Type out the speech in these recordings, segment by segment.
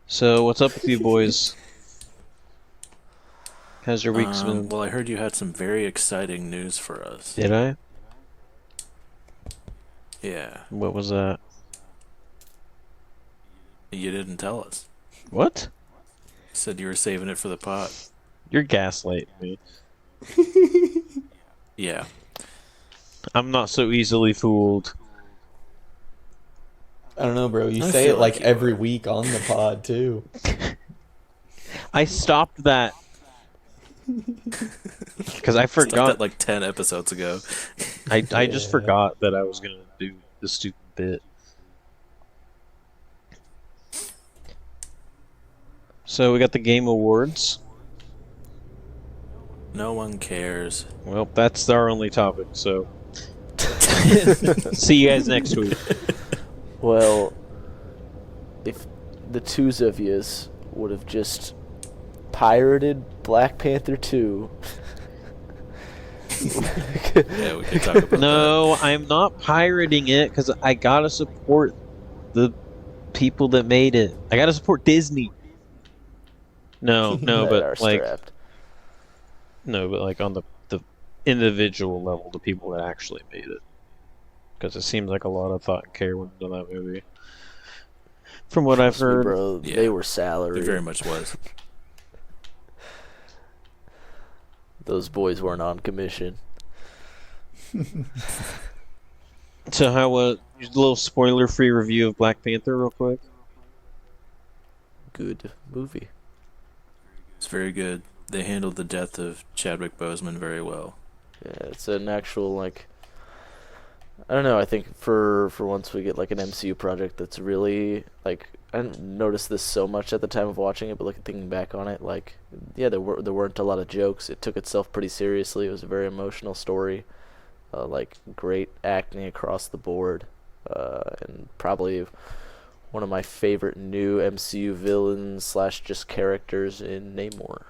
So, what's up with you boys? How's your week's been? Well, I heard you had some very exciting news for us. Did I? Yeah, What was that? you didn't tell us. What? You said you were saving it for the pot. You're gaslighting me. Yeah, I'm not so easily fooled. I don't know, bro. You I say feel it like like you every are. week on the pod too. I stopped that because I Stopped forgot. that like 10 episodes ago. I just Yeah. forgot that I was gonna do the stupid bit. So we got the Game Awards. No one cares. Well, that's our only topic. So see you guys next week. Well, if the twos of yous would have just pirated Black Panther 2. Yeah, we could talk about No, I'm not pirating it because I gotta support the people that made it. I gotta support Disney. No, that are but like strapped. no, but like on the individual level, the people that actually made it, because it seems like a lot of thought and care went into that movie. From what I've Trust me, heard, bro, Yeah. they were that. salaried. It very much was. Those boys weren't on commission. so how just a little spoiler-free review of Black Panther, real quick. Good movie. It's very good. They handled the death of Chadwick Boseman very well. Yeah, it's an actual like. I don't know. I think for once we get like an MCU project that's really like I didn't notice this so much at the time of watching it, but like thinking back on it, like yeah, there weren't a lot of jokes. It took itself pretty seriously. It was a very emotional story, like great acting across the board, and probably one of my favorite new MCU villains slash just characters in Namor.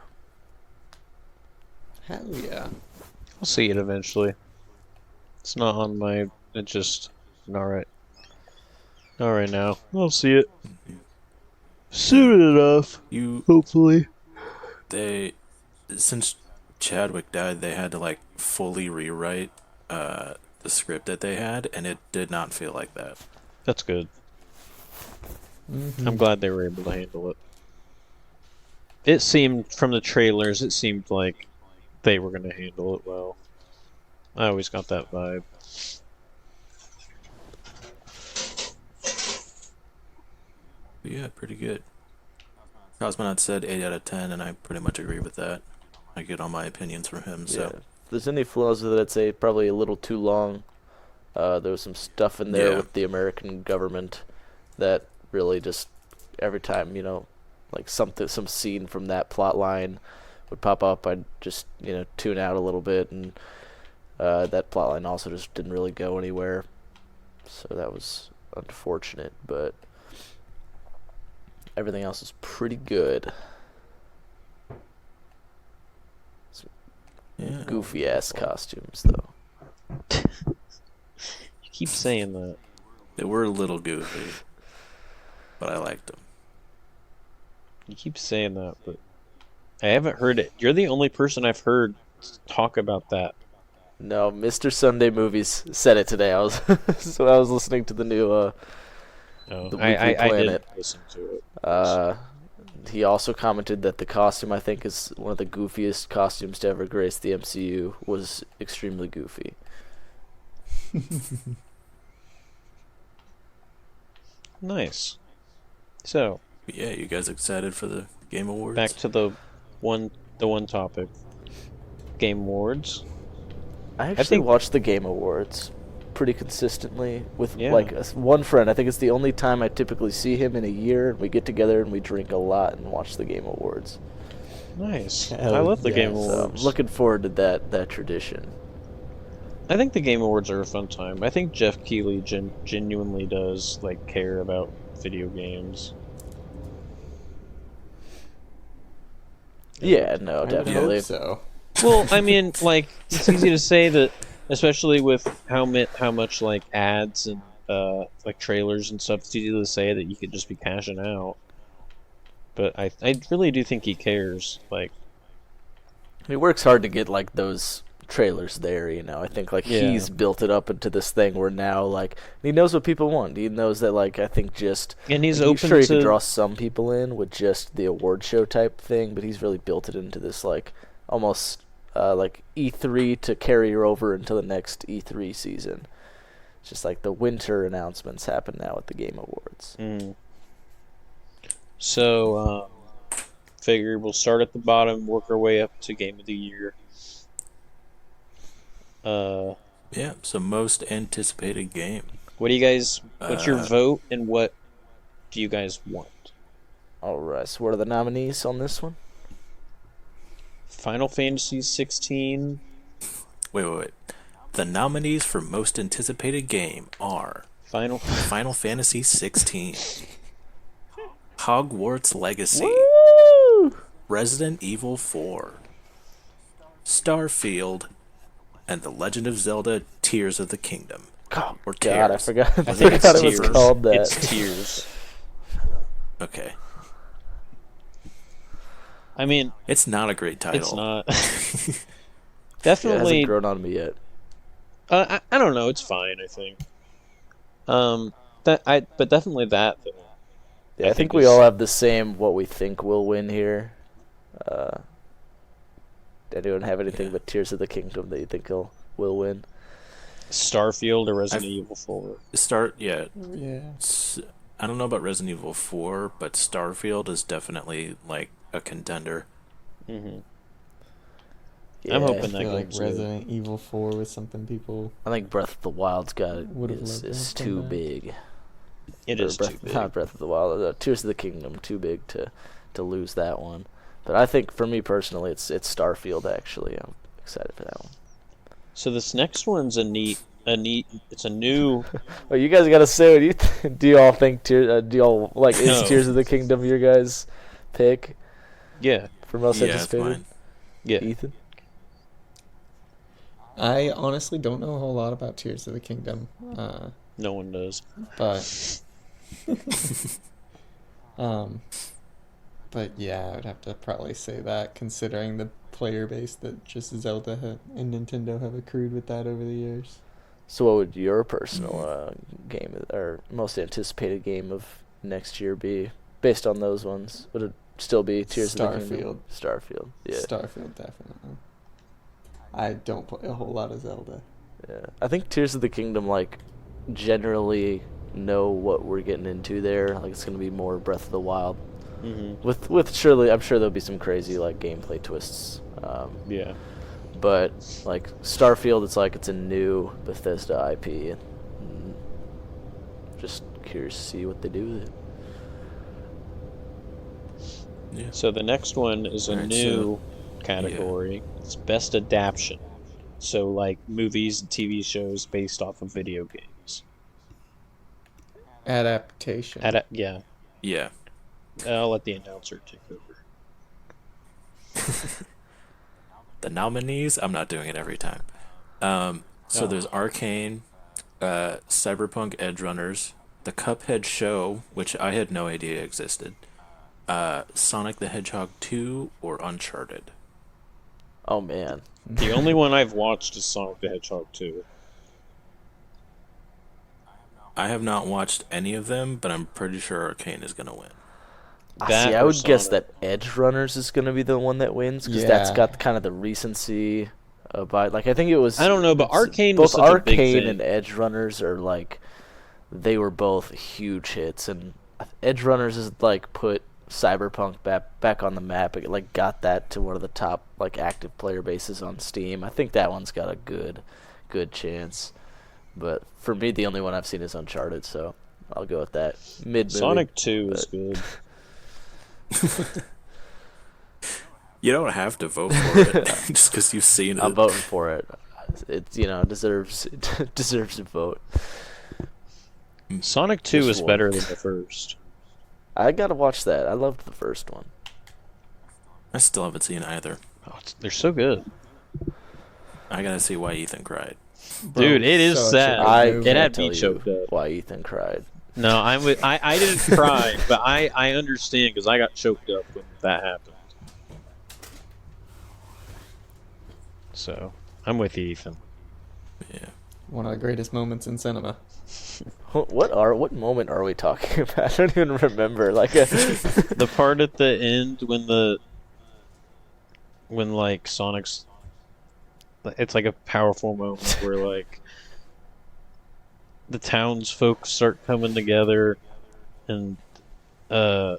Hell yeah. I'll see it eventually. It's not on my. It just not right. Not right now. I'll see it soon enough. You, Hopefully. they, since Chadwick died, they had to like fully rewrite the script that they had, and it did not feel like that. That's good. Mm-hmm. I'm glad they were able to handle it. It seemed from the trailers, it seemed like they were going to handle it well. I always got that vibe. But yeah, pretty good. Cosmonaut said 8 out of 10, and I pretty much agree with that. I get all my opinions from him, Yeah. so If there's any flaws with it, I'd say probably a little too long. There was some stuff in there Yeah. with the American government that really just every time, like some scene from that plot line would pop up, I'd just, tune out a little bit, and that plot line also just didn't really go anywhere. So that was unfortunate, but everything else is pretty good. yeah. Goofy ass costumes though. You keep saying that. They were a little goofy, but I liked them. You keep saying that, but I haven't heard it. You're the only person I've heard talk about that. No, Mr. Sunday Movies said it today. I was so I was listening to the new No, The I Weekly didn't Planet. listen to it. he also commented that the costume I think is one of the goofiest costumes to ever grace the MCU was extremely goofy. Nice. So, But yeah, you guys excited for the Game Awards? back to the one topic. Game Awards. I actually think- watched the Game Awards pretty consistently with Yeah. like one friend. I think it's the only time I typically see him in a year. We get together and we drink a lot and watch the Game Awards. Nice. Hell I love the yes. Game So I'm Awards. looking forward to that tradition. I think the Game Awards are a fun time. I think Jeff Keighley genuinely does like care about video games. Yeah, no, I would definitely. hope so. Well, I mean, like it's easy to say that, especially with how much like ads and like trailers and stuff. It's easy to say that you could just be cashing out. But I really do think he cares. Like, He works hard to get like those trailers there, you know. I think like Yeah. he's built it up into this thing where now like he knows what people want. He knows that like I think just and he's like, open sure he to could draw some people in with just the award show type thing, but he's really built it into this like almost like E3 to carry her over into the next E3 season. It's just like the winter announcements happen now at the Game Awards. Mm. So, figure we'll start at the bottom, work our way up to Game of the Year. Yeah, so most anticipated game. What do you guys? What's your Uh, vote, and what do you guys want? All right, so what are the nominees on this one? Final Fantasy 16. Wait. The nominees for most anticipated game are Final. Final Fantasy 16, Hogwarts Legacy, Woo! Resident Evil 4, Starfield, and The Legend of Zelda Tears of the Kingdom. Oh, Or God, I Tears. forgot. I I think it's forgot it was Tears. called that. It's Tears. Okay. I mean, It's not a great title. it's not. It hasn't Definitely. grown on me yet. I don't know. It's fine. I think. But definitely that. Though. Yeah, I think we is- all have the same what we think will win here. Anyone have anything Yeah. but Tears of the Kingdom that you think will win? Starfield or Resident Evil 4. Yeah. Yeah. I don't know about Resident Evil 4, but Starfield is definitely like a contender. Mm-hmm. Yeah, I'm I hoping that feel like game's Resident Evil 4 was something people. I think Breath of the Wild's got it. Would've Is loved to is have done too that. big. It Or is too big. Not Breath of the Wild. Tears of the Kingdom too big to lose that one. But I think for me personally, it's Starfield. Actually, I'm excited for that one. So this next one's a neat. It's a new. Well, you guys got to say what you do. You all think do y'all like is No. Tears of the Kingdom your guys' pick Yeah. for most Yeah, it's anticipated? mine. Yeah. Ethan. I honestly don't know a whole lot about Tears of the Kingdom, No one does. but but yeah, I would have to probably say that considering the player base that just Zelda and Nintendo have accrued with that over the years. So, what would your personal game or most anticipated game of next year be based on those ones? Would it still be Tears of the Kingdom? Starfield. Yeah. Starfield, definitely. I don't play a whole lot of Zelda. Yeah. I think Tears of the Kingdom like generally know what we're getting into there. Like it's gonna be more Breath of the Wild. Mm-hmm. With surely, I'm sure there'll be some crazy like gameplay twists. Yeah. But like Starfield, it's a new Bethesda IP, and just curious to see what they do with it. Yeah. So the next one is a Alright, new category. It's best adaptation. So like movies and TV shows based off of video games. Adaptation. Yeah. Yeah. I'll let the announcer take over. The nominees, I'm not doing it every time. So Oh. there's Arcane, Cyberpunk Edge Runners, the Cuphead show, which I had no idea existed, Sonic the Hedgehog 2, or Uncharted. Oh man, The only one I've watched is Sonic the Hedgehog 2. I have not watched any of them, but I'm pretty sure Arcane is going to win. That see, I or would guess Sonic. that Edge Runners is gonna be the one that wins because that's Yeah. got kind of the recency about. Like I think it was. I don't know, but it's- Arcane was both such a big Arcane thing. and Edge Runners are like, they were both huge hits, and Edge Runners is like put Cyberpunk back on the map. It like got that to one of the top like active player bases on Steam. I think that one's got a good chance. But for me, the only one I've seen is Uncharted, so I'll go with that. Mid movie. Sonic 2 is but- good. You don't have to vote for it just because you've seen it. I'm voting for it. It deserves a vote. Sonic 2 Just is one. better than the first. I gotta watch that. I loved the first one. I still haven't seen either. Oh, they're so good. I gotta see why Ethan cried. Bro, Dude, it is such a sad. good I movie. It had can't me tell choked you up. why Ethan cried. No, I'm with. I didn't cry, but I understand because I got choked up when that happened. So I'm with you, Ethan. Yeah. One of the greatest moments in cinema. What moment are we talking about? I don't even remember. Like The part at the end when like Sonic's, it's like a powerful moment where like the townsfolk start coming together, and I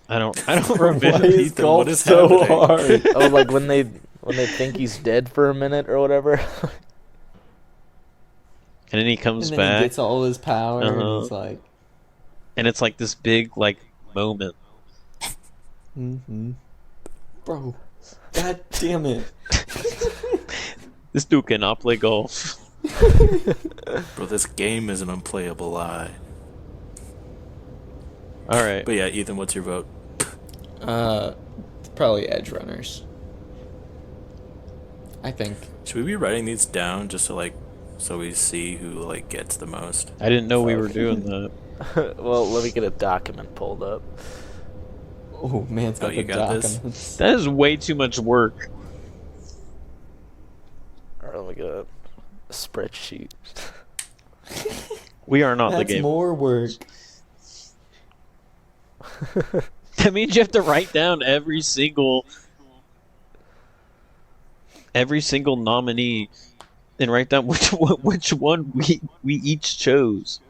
don't Why remember. is Ethan, golf what is so happening? hard? oh, like when they think he's dead for a minute or whatever. And then he comes And then he back, gets all his power, and uh-huh, he's like, and it's like this big like moment. mm-hmm. Bro, god damn it. This dude cannot play golf. Bro, this game is an unplayable lie. All right. But yeah, Ethan, what's your vote? Probably Edge Runners. I think. Should we be writing these down just so we see who like gets the most? I didn't know we were doing that. Well, let me get a document pulled up. Oh, man's got you the got this? documents. That is way too much work. All right, let me get a spreadsheet. We are not the That's game. more work. That means you have to write down every single nominee and write down which one we each chose.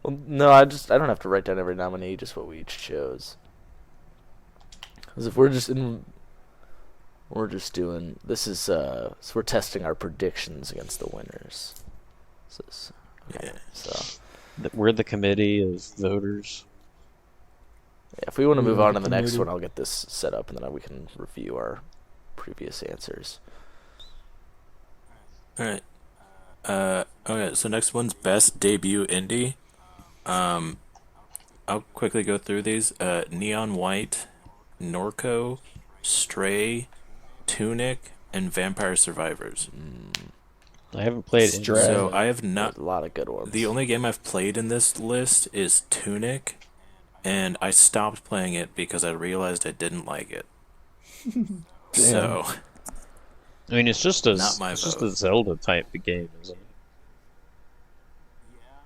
Well, no, I don't have to write down every nominee, just what we each chose. Because if we're just doing this is so we're testing our predictions against the winners. Yeah. So We're the committee of voters. yeah, if we want to move We're on the to the next committee. one, I'll get this set up, and then we can review our previous answers. All right. Okay. So next one's best debut indie. I'll quickly go through these. Neon White, Norco, Stray, Tunic, and Vampire Survivors. I haven't played Stray. any. So I have not. A lot of good ones. The only game I've played in this list is Tunic, and I stopped playing it because I realized I didn't like it. So I mean, it's just Not my it's just vote. a Zelda type of game, isn't it?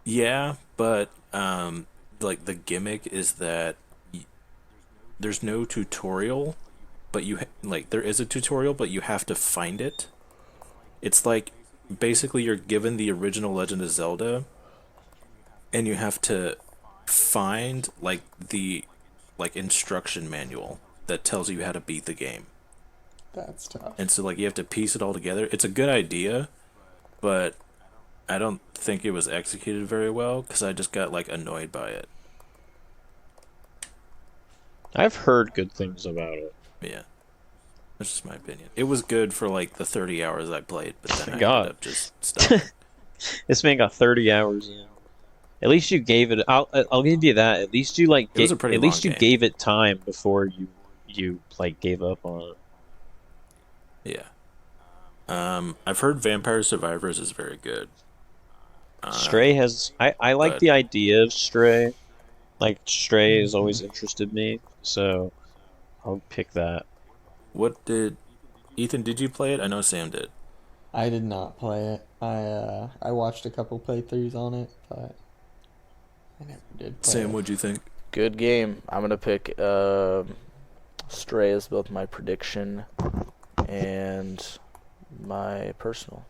yeah, but like the gimmick is that there's no tutorial, but like there is a tutorial, but you have to find it. It's like basically you're given the original Legend of Zelda, and you have to find like the instruction manual that tells you how to beat the game. That's tough. And so like you have to piece it all together. It's a good idea, but I don't think it was executed very well because I just got like annoyed by it. I've heard good things about it. Yeah. That's just my opinion. It was good for like the 30 hours I played, but then I God. ended up just stopping. This man got 30 hours in. At least you gave it. I'll give you that. At least you like. It was a pretty at least long you game. gave it time before you like gave up on it. Yeah. I've heard Vampire Survivors is very good. Stray has. I like but- the idea of Stray. Like Stray has always interested me, so I'll pick that. What did Ethan? Did you play it? I know Sam did. I did not play it. I watched a couple playthroughs on it, but I never did play Sam, it. what'd you think? Good game. I'm gonna pick Stray as both my prediction and my personal.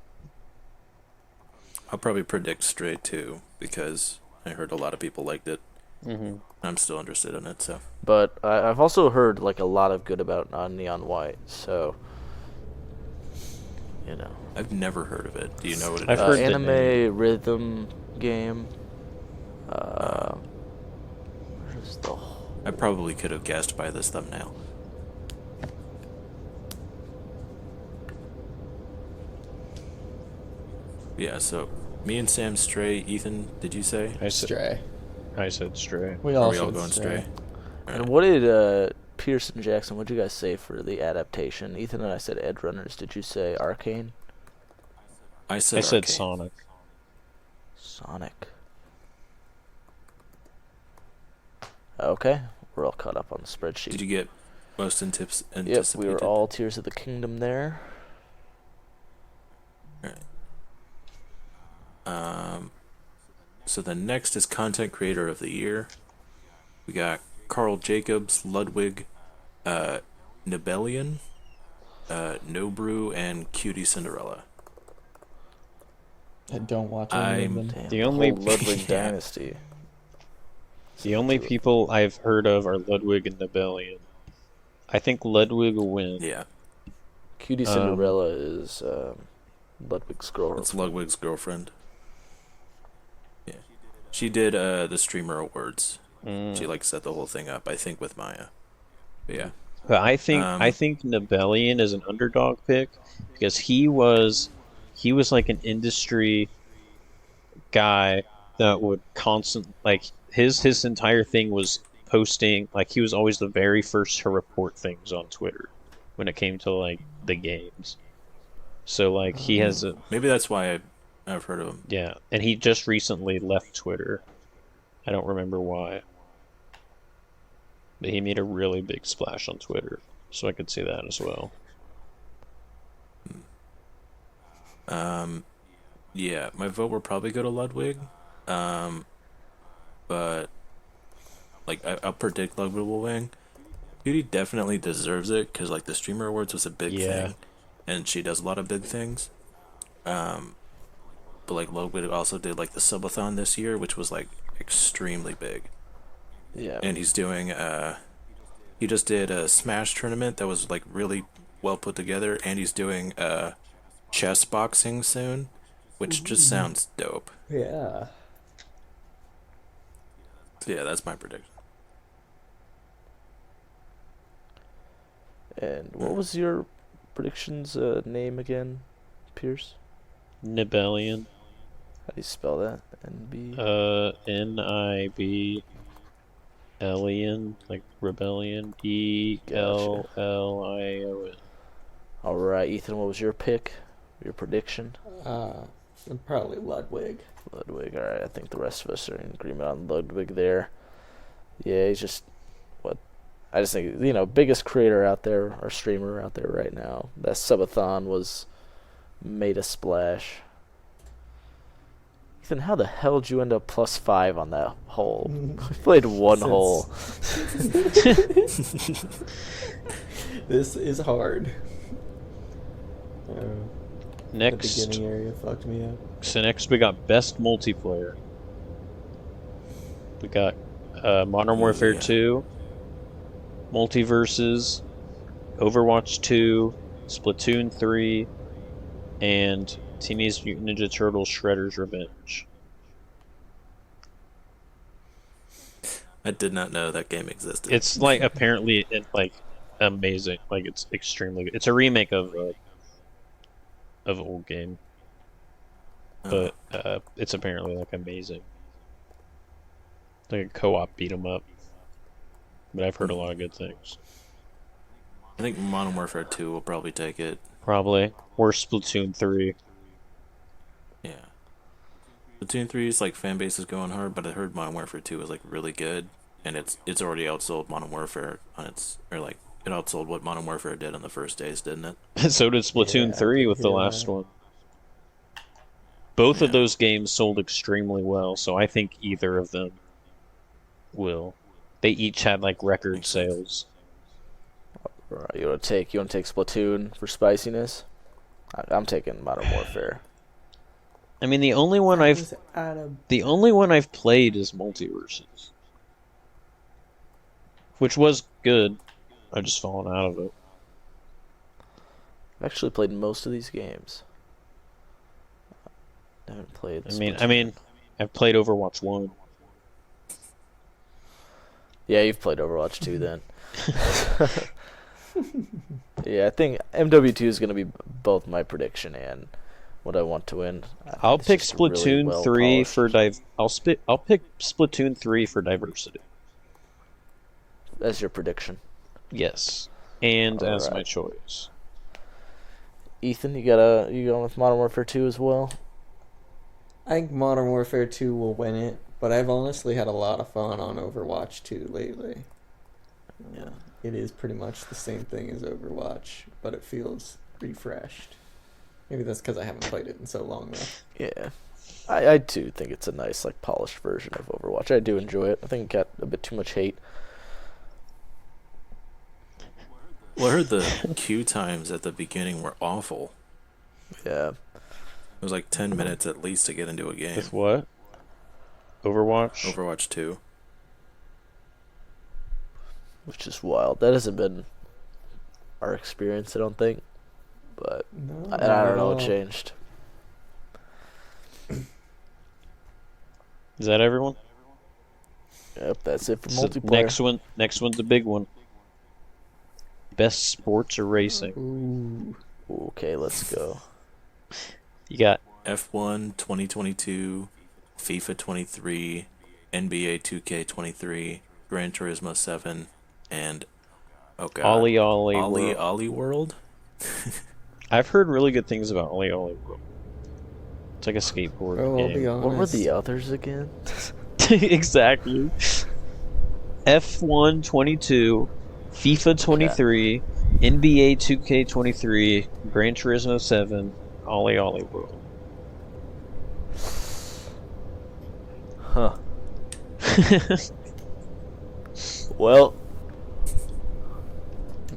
I'll probably predict Stray too because I heard a lot of people liked it. Mm-hmm. I'm still interested in it, so But I've also heard like a lot of good about Neon White, so you know. I've never heard of it. Do you know what it I've is? heard the Anime name. rhythm game. Where's the I probably could have guessed by this thumbnail. Yeah, so me and Sam Stray. Ethan, did you say? Stray. I said Stray. We Are all we all said going Stray. Stray? And what did Pearson Jackson? What did you guys say for the adaptation? Ethan and I said Edge Runners. Did you say Arcane? I said I said Arcane. Sonic. Sonic. Okay, we're all caught up on the spreadsheet. Did you get most anticipated? Yep, we were all Tears of the Kingdom there. So the next is Content Creator of the Year. We got Carl Jacobs, Ludwig, Nibelian, Nobrew, and Cutie Cinderella. I don't watch any of them. Damn, The only- whole Ludwig Yeah. dynasty. The only people I've heard of are Ludwig and Nibelian. I think Ludwig will win. Yeah, Cutie Cinderella is Ludwig's girl. that's Ludwig's girlfriend. Yeah, she did the Streamer Awards. She like set the whole thing up, I think, with Maya. But yeah. But I think Nibelian is an underdog pick because he was like an industry guy that would his entire thing was posting, like he was always the very first to report things on Twitter when it came to like the games. So like he has a Maybe that's why I've heard of him. yeah, and he just recently left Twitter. I don't remember why. But he made a really big splash on Twitter, so I could see that as well. Yeah, my vote will probably go to Ludwig. But like I'll predict Ludwig will win. Cutie definitely deserves it because like the Streamer Awards was a big thing, and she does a lot of big things. But like Ludwig also did like the subathon this year, which was like extremely big. Yeah. And he's doing he just did a Smash tournament that was like really well put together, and he's doing chess boxing soon, which just sounds dope. Yeah. So yeah, that's my prediction. And what was your prediction's name again, Pierce? Nibelian. How do you spell that? NB. Nibelian, like rebellion. ELLION. All right, Ethan. What was your pick? Your prediction? Probably Ludwig. Ludwig. All right. I think the rest of us are in agreement on Ludwig there. Yeah, he's just I just think biggest creator out there or streamer out there right now. That subathon made a splash. Ethan, how the hell did you end up +5 on that hole? We played one hole. This is hard. Next, The beginning area fucked me up. so next we got best multiplayer. We got Modern Warfare 2, Multiverses, Overwatch 2, Splatoon 3, and Teenage Mutant Ninja Turtles Shredder's Revenge. I did not know that game existed. It's like apparently amazing. Like it's extremely good. It's a remake of old game, but it's apparently like amazing. Like a co-op beat 'em up. But I've heard a lot of good things. I think Modern Warfare 2 will probably take it. Probably. Or Splatoon 3. Yeah. Splatoon 3's like fan base is going hard, but I heard Modern Warfare 2 is like really good, and it's already outsold Modern Warfare on it outsold what Modern Warfare did on the first days, didn't it? So did Splatoon Yeah, 3 with the yeah. last one. Both of those games sold extremely well, so I think either of them will. They each had like record sales. All right, you want to take Splatoon for spiciness? I'm taking Modern Warfare. I mean, the only one I've played is Multiverses, which was good. I've just fallen out of it. I've actually played most of these games. I haven't played. I mean, I've played Overwatch 1. Yeah, you've played Overwatch 2 then. Yeah, I think MW2 is going to be both my prediction and what I want to win. I'll It's pick just really Splatoon 3 well-polished. for I'll pick Splatoon 3 for diversity. As your prediction. Yes, and as my Alright. choice. Ethan, you going with Modern Warfare 2 as well? I think Modern Warfare 2 will win it, but I've honestly had a lot of fun on Overwatch 2 lately. Yeah. It is pretty much the same thing as Overwatch, but it feels refreshed. Maybe that's because I haven't played it in so long, though. Yeah. I do think it's a nice, like, polished version of Overwatch. I do enjoy it. I think it got a bit too much hate. Well, I heard the queue times at the beginning were awful. Yeah. It was like 10 minutes at least to get into a game. With what? Overwatch? Overwatch 2. Which is wild. That hasn't been our experience, I don't think. But No, I not don't at know all. what changed. Is that everyone? Yep, that's it for So multiplayer. next one's a big one. Best sports or racing. Ooh. Okay, let's go. You got F1 2022, FIFA 23, NBA 2K23, Gran Turismo 7, and oh god, Ollie Ollie World. Ollie World. I've heard really good things about Ollie Ollie World. It's like a skateboard Bro, I'll be game. honest. What were the others again? Exactly. F1 22, FIFA 23, NBA 2K23, Gran Turismo 7, Ollie Ollie World. Huh. Well,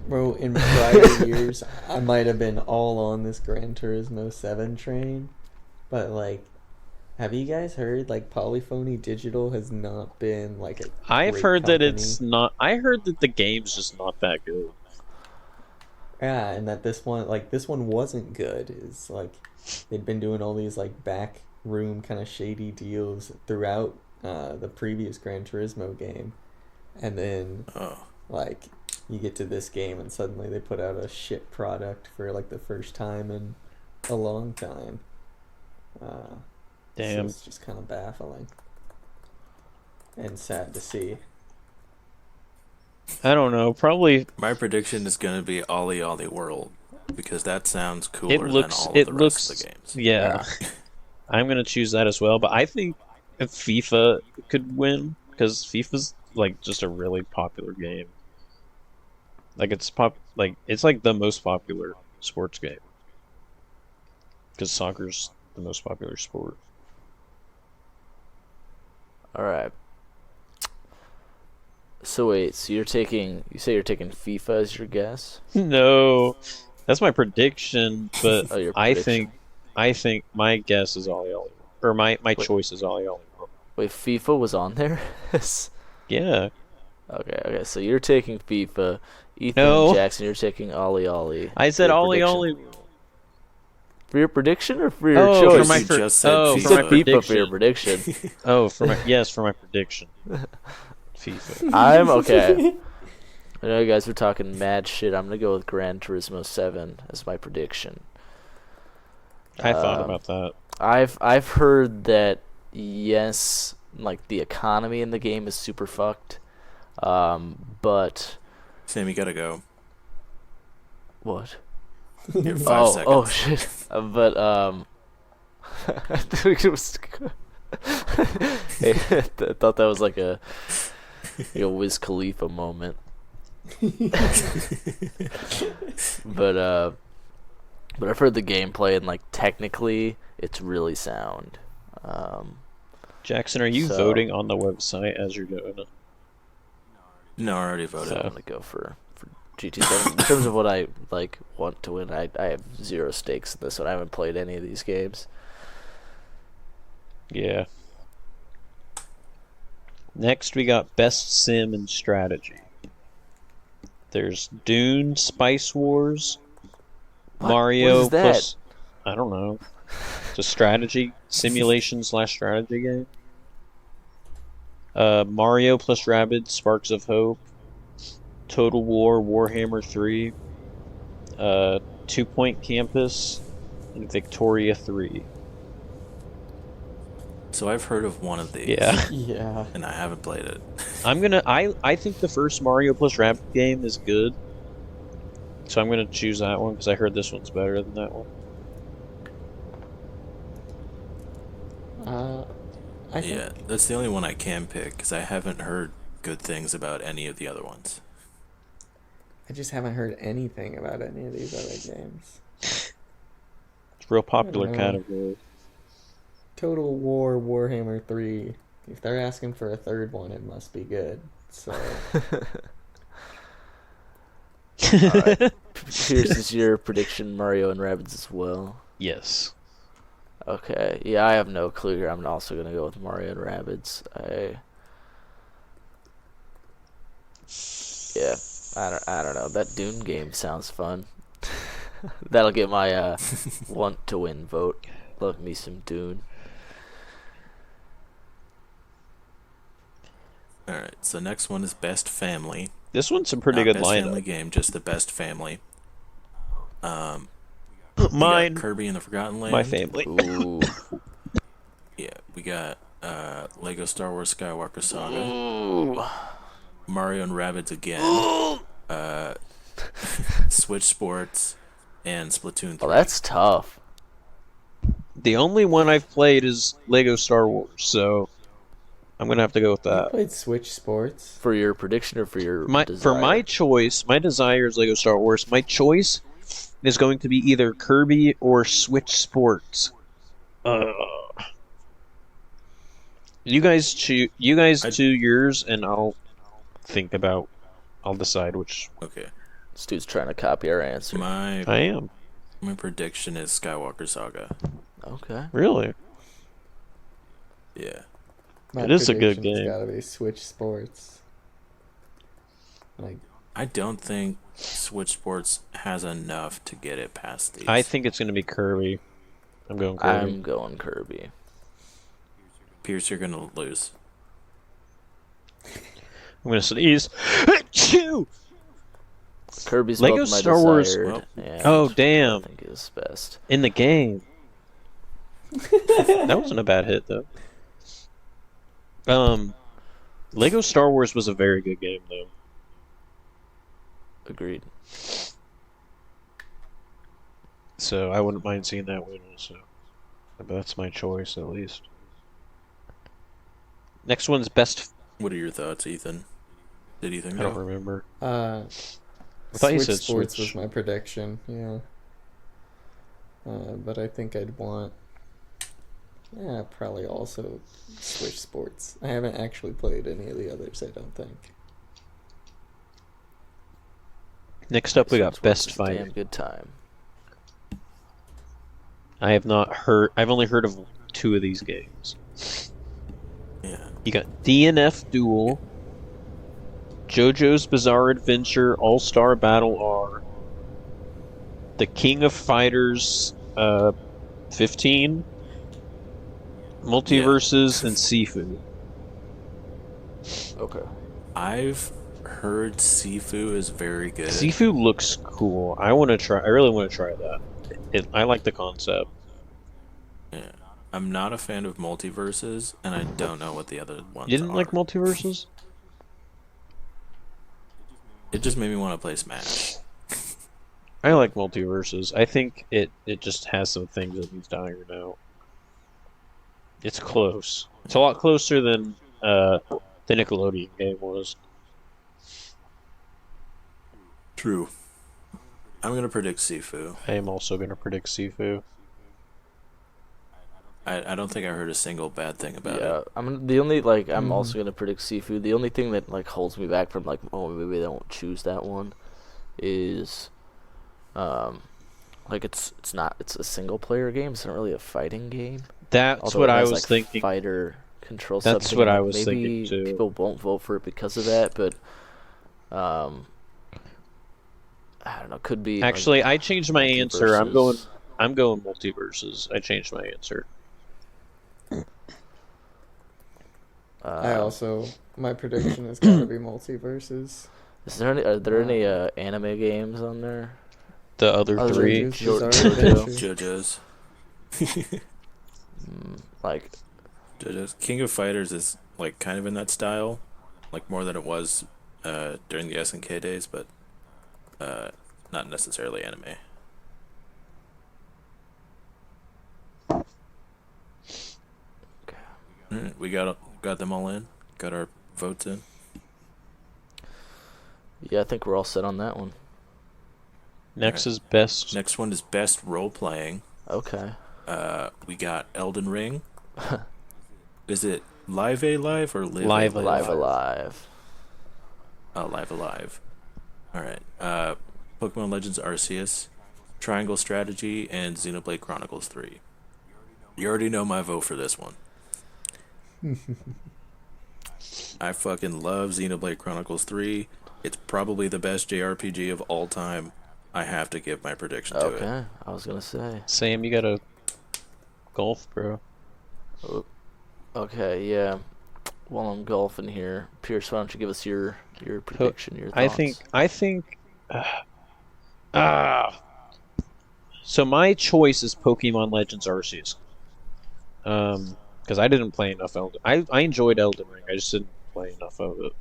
Bro, in prior years, I might have been all on this Gran Turismo 7 train, but, like, have you guys heard, like, Polyphony Digital has not been, like, a I've great heard that company? it's not. I heard that the game's just not that good. Yeah, and that this one wasn't good. It's like they'd been doing all these like back room kind of shady deals throughout the previous Gran Turismo game, and then Oh, like you get to this game and suddenly they put out a shit product for like the first time in a long time. So Damn. it's just kind of baffling and sad to see. I don't know. Probably my prediction is gonna be Ollie Ollie World because that sounds cooler it looks. than all of It the looks. rest of the games. Yeah. I'm gonna choose that as well. But I think if FIFA could win because FIFA's like just a really popular game. Like it's like the most popular sports game because soccer's the most popular sport. all right. So wait, so you say you're taking FIFA as your guess? No, that's my prediction. But Oh, your I prediction. think my guess is Ollie Ollie, or my Wait. choice is Ollie Ollie. Wait, FIFA was on there? Yeah. Okay, so you're taking FIFA. Ethan No. and Jackson, you're taking Ollie Ollie. I said For your Ollie prediction. Ollie. For your prediction or for your Oh, choice? for my You just said oh, You for said my FIFA. FIFA for your prediction. prediction. Oh, for my prediction. FIFA. I'm okay. I know you guys were talking mad shit. I'm gonna go with Gran Turismo 7 as my prediction. I thought Um, about that. I've heard that yes, like the economy in the game is super fucked. But Sam, you gotta go. what? You have 5 seconds. Oh shit. But I think it was. Hey, I thought that was like a Wiz Khalifa moment. But I've heard the gameplay and like technically it's really sound. Jackson, are you so- voting on the website as you're doing it? No, I already voted. So I'm gonna go for GT7. In terms of what I like want to win, I have zero stakes in this one. I haven't played any of these games. Yeah. Next, we got Best Sim and Strategy. There's Dune, Spice Wars, What? Mario What is that? plus. I don't know. It's a strategy simulation / strategy game. Mario plus Rabbids, Sparks of Hope, Total War, Warhammer 3, 2 Point Campus, and Victoria 3. So I've heard of one of these. Yeah. Yeah. And I haven't played it. I think the first Mario plus Rabbids game is good. So I'm gonna choose that one because I heard this one's better than that one. Uh, I think Yeah, that's the only one I can pick because I haven't heard good things about any of the other ones. I just haven't heard anything about any of these other games. It's a real I don't popular know. category. Total War Warhammer 3. If they're asking for a third one, it must be good. So, All right. Pierce, is your prediction Mario and Rabbids as well? Yes. Okay. Yeah, I have no clue here. I'm also gonna go with Mario and Rabbids. Yeah. I don't know. That Dune game sounds fun. That'll get my want to win vote. Love me some Dune. All right, so next one is best family. This one's a pretty Not good best family lineup. game, just the best family. We got Mine, Kirby and the Forgotten my Land. family. Ooh. Yeah, we got Lego Star Wars Skywalker Saga, Ooh. Mario and Rabbids again, uh, Switch Sports, and Splatoon 3. Oh, that's tough. The only one I've played is Lego Star Wars, so I'm gonna have to go with you that. played Switch Sports? For your prediction or for your For desire? my choice, my desire is Lego Star Wars. My choice is going to be either Kirby or Switch Sports. You guys choose. You guys I- do yours, and I'll think about. I'll decide which. Okay, This dude's trying to copy our answer. my I am my prediction is Skywalker Saga. Okay. really. Yeah, My It is a good prediction's game. gotta be Switch Sports. Like, I don't think Switch Sports has enough to get it past these. I think it's going to be Kirby. I'm going Kirby. I'm going Kirby. Pierce, you're gonna lose. I'm going to sneeze. Achoo! Kirby's Lego both my Star Wars- desired. Well, and Oh, damn. I think is best. In the game. That wasn't a bad hit though. Lego Star Wars was a very good game though. Agreed. So I wouldn't mind seeing that win also. But that's my choice at least. Next one's best. What are your thoughts, Ethan? Did Ethan I don't go? remember. I thought you Switch said Sports Switch. was my prediction, yeah. But I think I'd want... Yeah, probably also Switch Sports. I haven't actually played any of the others, I don't think. Next up we got Switch best was a damn fighting. good time. I have not heard. I've only heard of 2 of these games. Yeah. You got DNF Duel, JoJo's Bizarre Adventure All Star Battle R, The King of Fighters 15, Multiverses, and Sifu. Okay. I've heard Sifu is very good. Sifu looks cool. I want to try. I really want to try that. I like the concept. Yeah. I'm not a fan of multiverses, and I don't know what the other ones You didn't are. like Multiverses? It just made me want to play Smash. I like Multiverses. I think it just has some things that needs to iron out. It's close. It's a lot closer than the Nickelodeon game was. True. I'm gonna predict Sifu. I am also going to predict Sifu. I don't think I heard a single bad thing about Yeah, it. I'm the only like I'm Mhm. also gonna predict Seafood. The only thing that like holds me back from like maybe they won't choose that one is like it's a single player game. It's not really a fighting game. That's Although what it I has, was like, thinking. Fighter control. That's something, what I like, was maybe thinking, too. People won't vote for it because of that, but I don't know. Could be Actually, I changed my answer. Multiverses. I'm going Multiverses. I changed my answer. I also... My prediction has gotta be Multiverses. Is there any? Are there any anime games on there? The other Other 3. JoJo's Jo- Bizarre JoJo. Adventure. JoJo's. Like JoJo's King of Fighters is like kind of in that style, like more than it was during the SNK days, but not necessarily anime. All right, we got them all in. Got our votes in. Yeah, I think we're all set on that one. Next Alright. is best. Next one is best role playing. Okay. We got Elden Ring. Is it Live A Live or Live Live A Live Alive. Alive. Live Alive. All right. Pokemon Legends Arceus, Triangle Strategy, and Xenoblade Chronicles 3. You already know my vote for this one. I fucking love Xenoblade Chronicles 3. It's probably the best JRPG of all time. I have to give my prediction to it. Okay, I was gonna say. Sam, you gotta golf, bro. Okay, yeah. While I'm golfing here, Pierce, why don't you give us your prediction, your thoughts? I think. Ah. So my choice is Pokemon Legends Arceus. Because I didn't play enough Elden. I enjoyed Elden Ring. I just didn't play enough of it.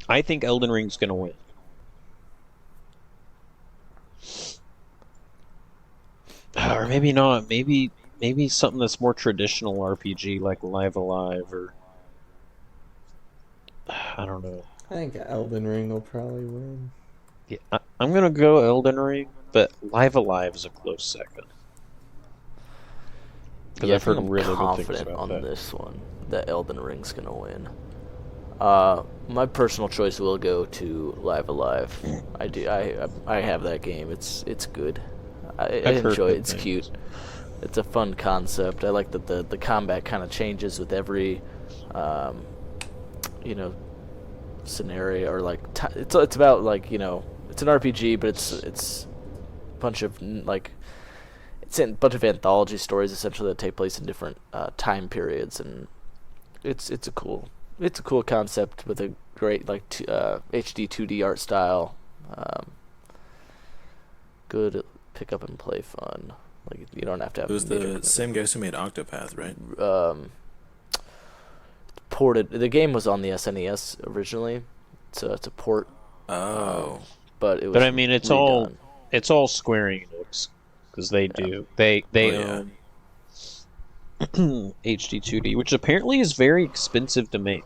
I think Elden Ring's gonna win. Or maybe not. Maybe something that's more traditional RPG like Live Alive or I don't know. I think Elden Ring will probably win. Yeah, I'm gonna go Elden Ring, but Live Alive is a close second. Because Yeah, I I've think heard I'm really good things confident about on that. this one that Elden Ring's gonna win. My personal choice will go to Live Alive. I do. I have that game. It's good. I I've heard enjoy it. good It's things. cute. It's a fun concept. I like that the combat kind of changes with every, you know, scenario or like it's about like it's an RPG, but it's a bunch of it's a bunch of anthology stories essentially that take place in different time periods, and it's a cool concept with a great HD 2D art style. Good pick up and play fun. Like you don't have to have It was major the same guys who made Octopath, right? ported. The game was on the SNES originally, so it's a port. Oh. But it was. But I mean, it's redone. all Square Enix because they do they yeah. own HD 2D, which apparently is very expensive to make.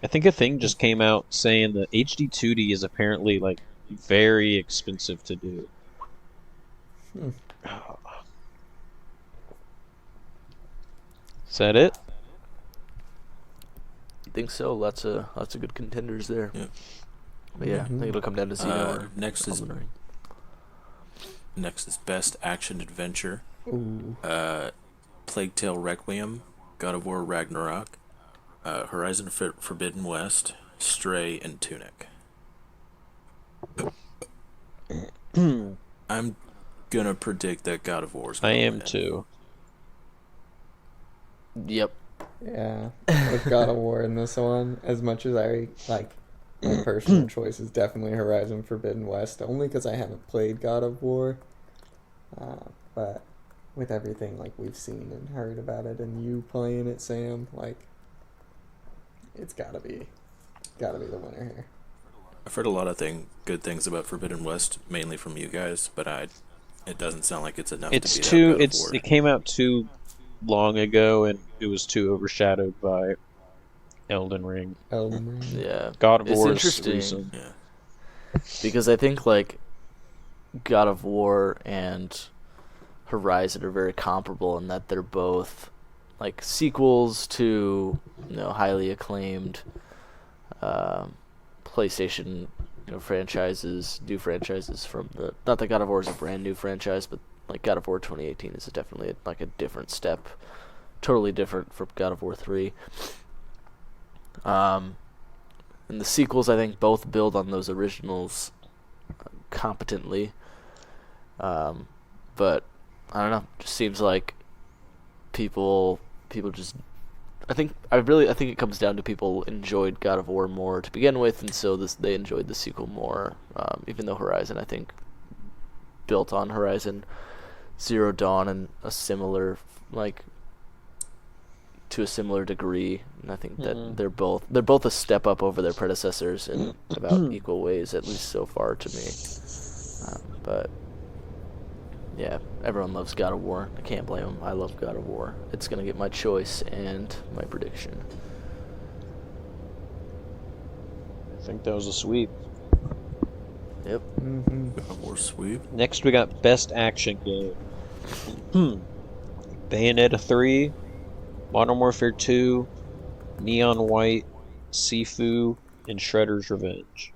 I think a thing just came out saying that HD 2D is apparently like very expensive to do. Is that it? I think so. Lots of good contenders there. Yeah. But yeah, I think it'll come down to Xeno or next is Elden Ring. Next is best action adventure. Ooh. Plague Tale Requiem, God of War Ragnarok, Horizon Forbidden West, Stray, and Tunic. I'm gonna predict that God of War is I gonna am win. too. Yep. Yeah, with God of War in this one, as much as I like, my personal choice is definitely Horizon Forbidden West, only because I haven't played God of War. But with everything like we've seen and heard about it, and you playing it, Sam, like, it's gotta be the winner here. I've heard a lot of good things about Forbidden West, mainly from you guys, but it doesn't sound like it's enough It's to beat too. out God of War. It came out too long ago, and it was too overshadowed by Elden Ring. Elden Ring. Yeah. God of It's War is interesting. recent. Yeah. Because I think like God of War and Horizon are very comparable in that they're both like sequels to highly acclaimed PlayStation franchises, new franchises from the not that God of War is a brand new franchise, but like God of War 2018 is definitely like a different step, totally different from God of War 3. And the sequels I think both build on those originals competently. But I don't know. Just seems like people just. I think it comes down to people enjoyed God of War more to begin with, and so they enjoyed the sequel more. Even though Horizon, I think, built on Horizon Zero Dawn and a similar to a similar degree, and I think that they're both a step up over their predecessors in about equal ways, at least so far to me. But Yeah, everyone loves God of War. I can't blame them. I love God of War. It's gonna get my choice and my prediction. I think that was a sweep. Yep. Mm-hmm. God of War sweep. Next, we got Best Action Game. Bayonetta 3, Modern Warfare 2, Neon White, Sifu, and Shredder's Revenge.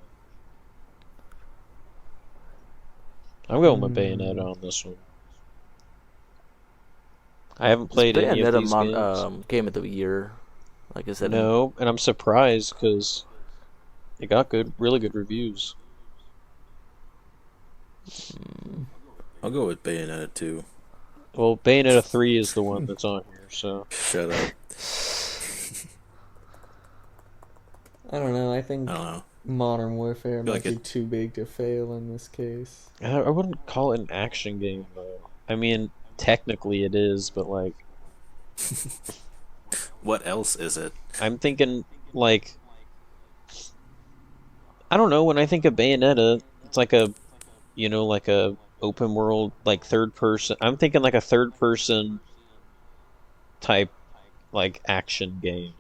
I'm going with Bayonetta on this one. I haven't Is played any of Bayonetta these games. game of the year? Like, is that No, and I'm surprised because it got really good reviews. I'll go with Bayonetta 2. Well, Bayonetta 3 is the one that's on here, so. Shut up. I don't know. I think I don't know. Modern Warfare might like be it- too big to fail in this case. I wouldn't call it an action game, though. I mean, technically it is, but, like, What else is it? I'm thinking, like, I don't know, when I think of Bayonetta, it's like like a open world, like, third person. I'm thinking like a third person type, like, action game.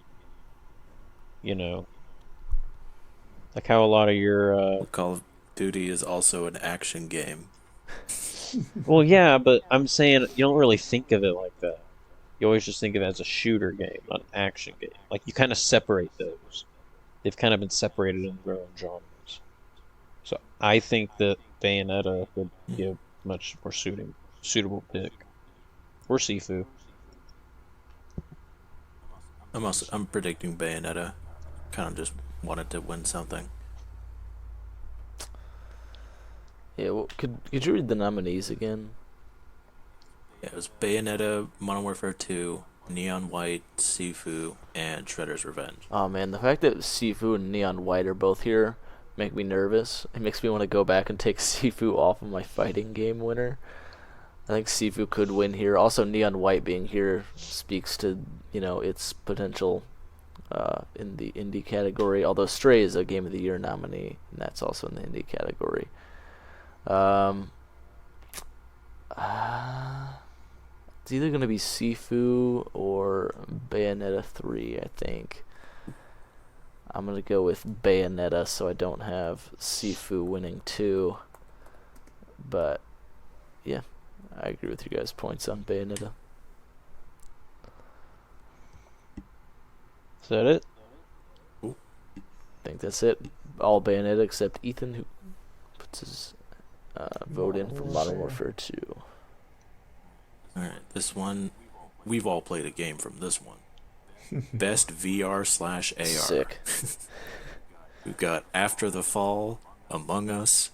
You know? Like how a lot of your, Call of Duty is also an action game. well, yeah, but I'm saying you don't really think of it like that. You always just think of it as a shooter game, not an action game. Like, you kind of separate those. They've kind of been separated in their own genres. So I think that Bayonetta would be a much more suitable pick. Or Sifu. I'm predicting Bayonetta. Kind of just wanted to win something. Yeah, well, could you read the nominees again? Yeah, it was Bayonetta, Modern Warfare 2, Neon White, Sifu, and Shredder's Revenge. Oh man, the fact that Sifu and Neon White are both here make me nervous. It makes me want to go back and take Sifu off of my fighting game winner. I think Sifu could win here. Also, Neon White being here speaks to its potential in the indie category. Although Stray is a Game of the Year nominee, and that's also in the indie category. It's either going to be Sifu or Bayonetta 3, I think. I'm going to go with Bayonetta so I don't have Sifu winning 2. But, yeah, I agree with you guys' points on Bayonetta. Is that it? I think that's it. All Bayonetta except Ethan, who puts his vote in for Modern Warfare 2. Alright, this one, we've all played a game from this one. Best VR/AR. Sick. We've got After the Fall, Among Us,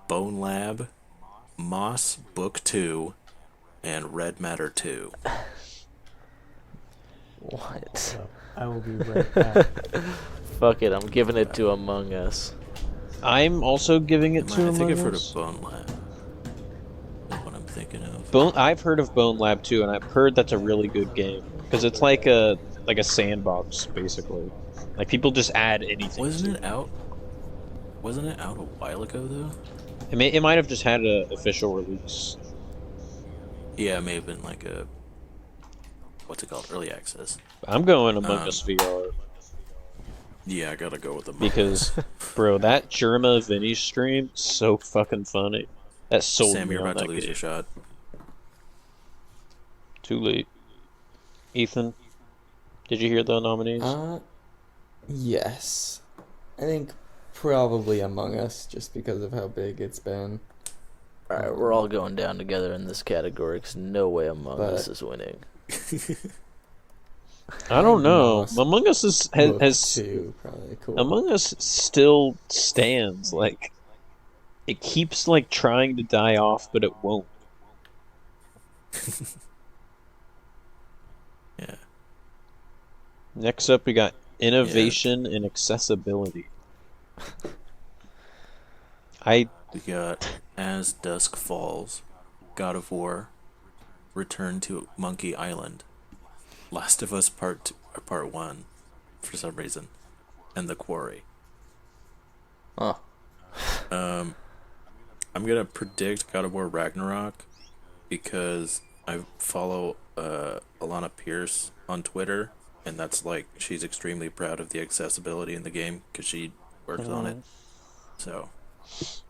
Bone Lab, Moss Book 2, and Red Matter 2. What? I will be right back. Fuck it, I'm giving it to Among Us. I'm also giving it to I think I've heard Among of Us. Bone Lab. That's what I'm thinking of. I've heard of Bone Lab too, and I've heard that's a really good game because it's like a sandbox basically. Like, people just add anything. Wasn't it out? Wasn't it out a while ago though? It might have just had an official release. Yeah, it may have been like a what's it called? Early access. I'm going Among Us VR Yeah, I gotta go with them because, bro, that Germa Vinny stream so fucking funny. That sold Sam, me you're on about to that lose game. your shot. Too late. Ethan, did you hear the nominees? Yes. I think probably Among Us, just because of how big it's been. Alright, we're all going down together in this category because no way Among Us is winning. I don't know. Moss Among Us Book has 2, probably cool. Among Us still stands. Like, it keeps like trying to die off, but it won't. Yeah. Next up, we got innovation and accessibility. We got As Dusk Falls, God of War, Return to Monkey Island, Last of Us Part 1, for some reason, and The Quarry. Huh. I'm gonna predict God of War Ragnarok because I follow Alana Pierce on Twitter, and that's like she's extremely proud of the accessibility in the game because she works on it. Mm, So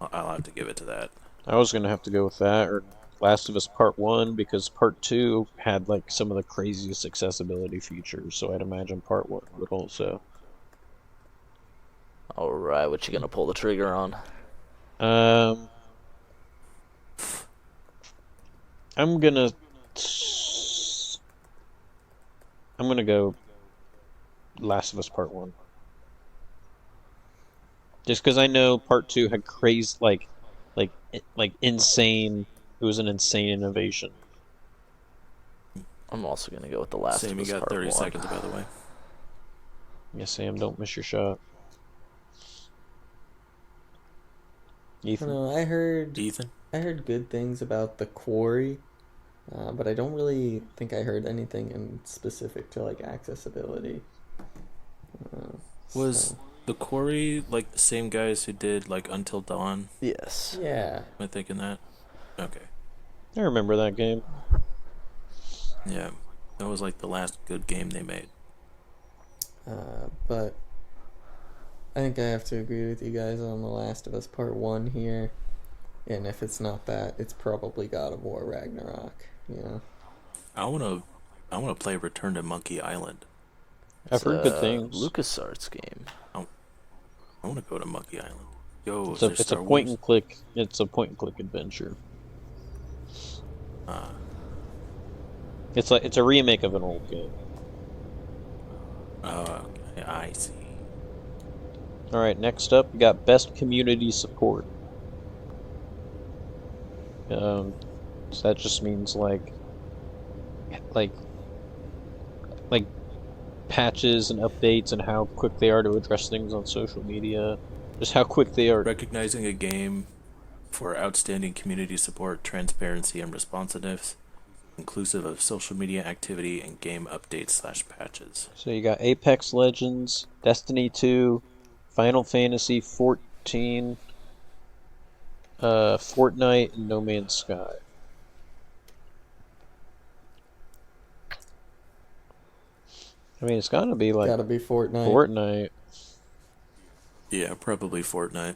I'll have to give it to that. I was gonna have to go with that or Last of Us Part 1 because Part 2 had like some of the craziest accessibility features, so I'd imagine Part 1 would also. All right, what you gonna pull the trigger on? Um, I'm gonna I'm gonna go Last of Us Part 1. Just because I know Part 2 had crazy like insane. It was an insane innovation. I'm also gonna go with The Last Sam, of you Us got Part 30 One. seconds, by the way. Yeah, Sam, don't miss your shot. I don't Ethan. know. Ethan? I heard good things about the quarry, but I don't really think I heard anything in specific to like accessibility. Uh, Was so the Quarry like the same guys who did like Until Dawn? Yes. yeah, Am I thinking that? Okay. I remember that game. Yeah. That was like the last good game they made. but I think I have to agree with you guys on The Last of Us Part One here. And if it's not that, it's probably God of War Ragnarok. You know. I wanna I wanna play Return to Monkey Island. I've It's heard good a things. LucasArts game. I wanna go to Monkey Island. Yo, It's is a there it's a Star point Wars? and click. It's a point and click adventure. Uh It's a remake of an old game. okay, I see. All right, next up, we got best community support. Um, so that just means like like patches and updates and how quick they are to address things on social media. Just how quick they are. Recognizing a game for outstanding community support, transparency, and responsiveness, inclusive of social media activity and game updates/patches. So you got Apex Legends, Destiny 2, Final Fantasy 14, Fortnite, and No Man's Sky. I mean, it's gotta be like Gotta be Fortnite. Fortnite. Yeah, probably Fortnite.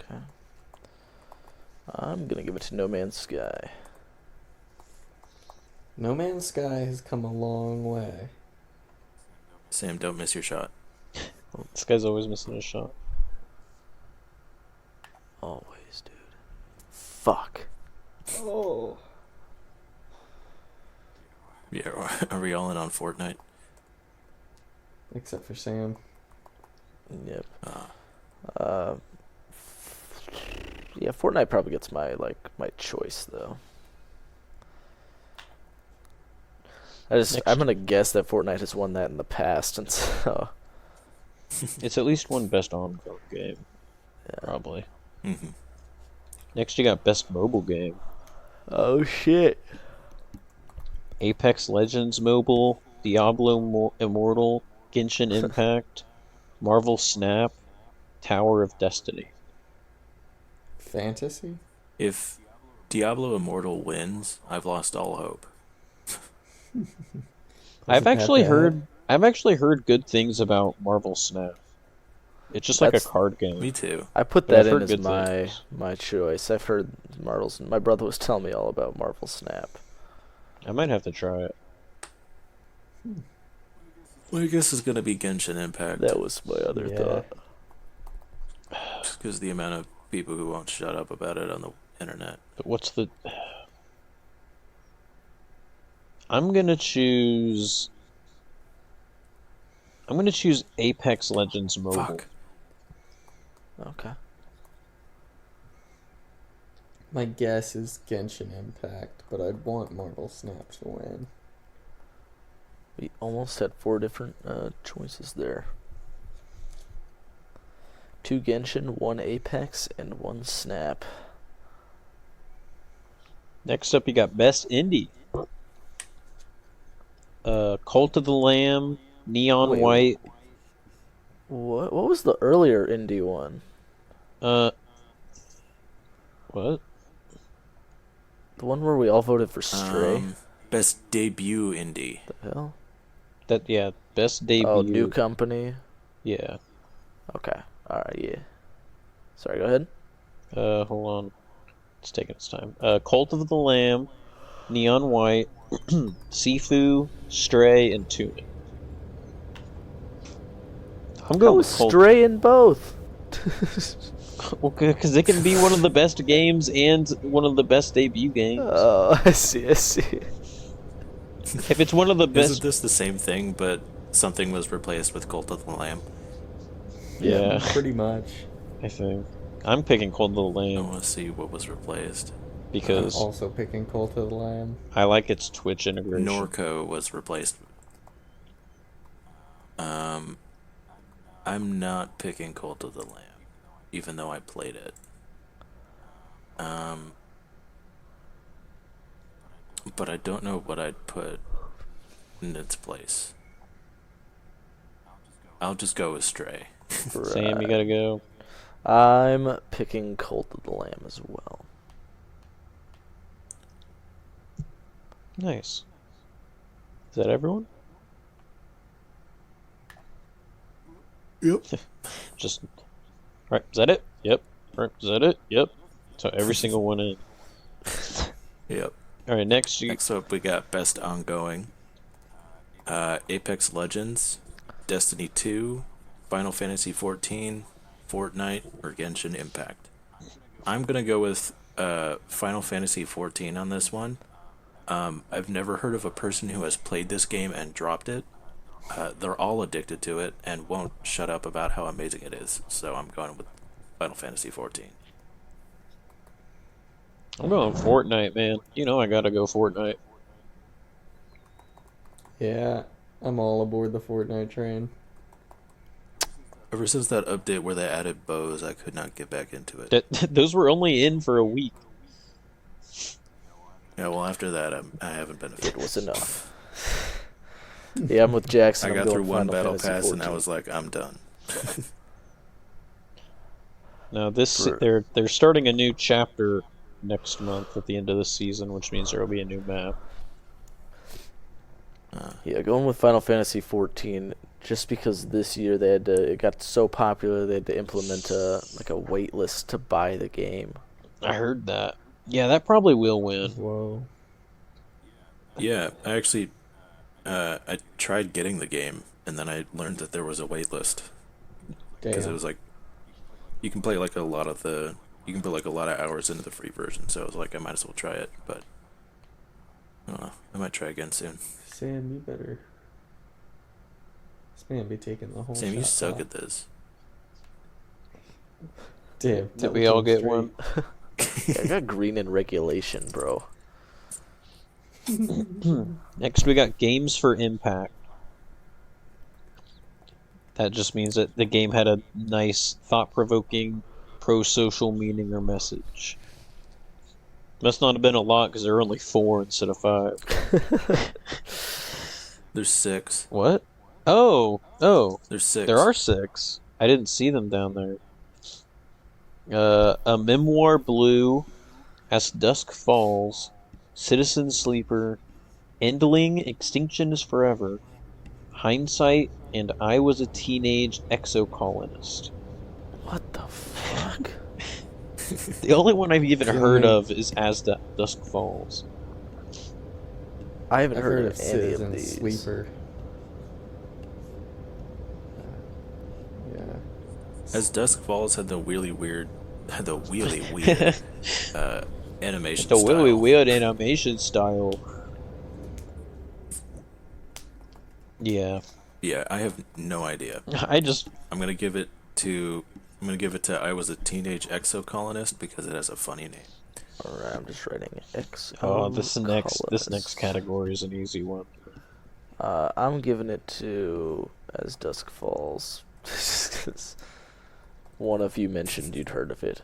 Okay. I'm gonna give it to No Man's Sky. No Man's Sky has come a long way. Sam, don't miss your shot. This guy's always missing a shot. Always, dude. Fuck. Oh. Yeah, are we all in on Fortnite? Except for Sam. Yep. Uh, Uh, yeah, Fortnite probably gets my choice though. I'm gonna guess that Fortnite has won that in the past, and so It's at least one best ongoing game, yeah. probably. mm-hmm. Next, you got best mobile game. Oh shit. Apex Legends Mobile, Diablo Immortal, Genshin Impact, Marvel Snap, Tower of Destiny. Fantasy? If Diablo Immortal wins, I've lost all hope. Was it that bad? I've actually heard good things about Marvel Snap. It's just like a That's card game, Me too. I put but that I've in heard as good my things. my choice. I've heard Marvel's. My brother was telling me all about Marvel Snap. I might have to try it. Well, I guess it's gonna be Genshin Impact, That was my other Yeah. thought. just because the amount of people who won't shut up about it on the internet. But what's the? I'm gonna choose. I'm gonna choose Apex Legends Mobile. Fuck. Okay. My guess is Genshin Impact, but I'd want Marvel Snap to win. We almost had 4 different choices there. 2 Genshin, 1 Apex, and 1 Snap. Next up, you got Best Indie. Cult of the Lamb, Neon Wait, White. What was the earlier indie one? Uh, what? The one where we all voted for Stray. Best debut indie. The hell? Best Oh, new debut. company. Yeah. Okay. All right. Yeah. Sorry. Go ahead. Hold on. It's taking its time. Cult of the Lamb, Neon White, Sifu, Stray, and Tunic. I'm going How is with Cult. Stray in both? Okay, because it can be one of the best games and one of the best debut games. Oh, I see. I see. If it's one of the Isn't best, this the same thing, but something was replaced with Cult of the Lamb? yeah, Pretty much. I think I'm picking Cult of the I Lamb want to see what was replaced. I'm because also picking Cult of the Lamb. I like its Twitch integration. Norco was replaced. I'm not picking Cult of the Lamb, even though I played it. But I don't know what I'd put in its place. I'll just go with Stray. Sam, you gotta go. I'm picking Cult of the Lamb as well. Nice. Is that everyone? Yep. Just right. Is that it? Yep. Right. Is that it? Yep. So every single one in. Yep. All right. Next, you. Next up, we got Best Ongoing. Apex Legends, Destiny 2, Final Fantasy 14, Fortnite, or Genshin Impact. I'm gonna go with Final Fantasy 14 on this one. I've never heard of a person who has played this game and dropped it. They're all addicted to it and won't shut up about how amazing it is. So I'm going with Final Fantasy 14. I'm going Fortnite, man. You know I gotta go Fortnite. Yeah, I'm all aboard the Fortnite train. Ever since that update where they added bows, I could not get back into it. Those were only in for a week. Yeah, well, after that, I haven't been a fan. It was enough. Yeah, I'm with Jackson. I I'm got through going one Final battle Fantasy pass 14. and I was like, I'm done. Now this For- they're starting a new chapter next month at the end of the season, which means there will be a new map. Yeah, going with Final Fantasy 14 just because this year it got so popular they had to implement a wait list to buy the game. I heard that. Yeah, that probably will win. Whoa. Yeah, I actually, I tried getting the game, and then I learned that there was a wait list. Because it Damn. was like, you can play like a lot of hours into the free version, so I was like, I might as well try it, but I don't know, I might try again soon. Sam, you better. This man be taking the whole Sam, you shot suck clock. at this. Damn. Did we all get one? Yeah, I got green in regulation, bro. Next, we got Games for Impact. That just means that the game had a nice, thought-provoking, pro-social meaning or message. Must not have been a lot because there were only 4 instead of 5. There's 6. What? Oh, There's 6. there are 6. I didn't see them down there. A Memoir Blue, As Dusk Falls, Citizen Sleeper, Endling, Extinction is Forever, Hindsight, and I Was a Teenage Exocolonist. What the fuck? The only one I've even heard Really? of is As Dusk Falls. I haven't I've heard of of any Citizen of these. Sleeper. Yeah. As Dusk Falls had the really weird animation The style. really weird animation style. Yeah. Yeah, I have no idea. I'm gonna give it to I Was a Teenage Exocolonist because it has a funny name. Alright, I'm just writing X. This next category is an easy one. I'm giving it to As Dusk Falls. Just 'cause one of you mentioned you'd heard of it.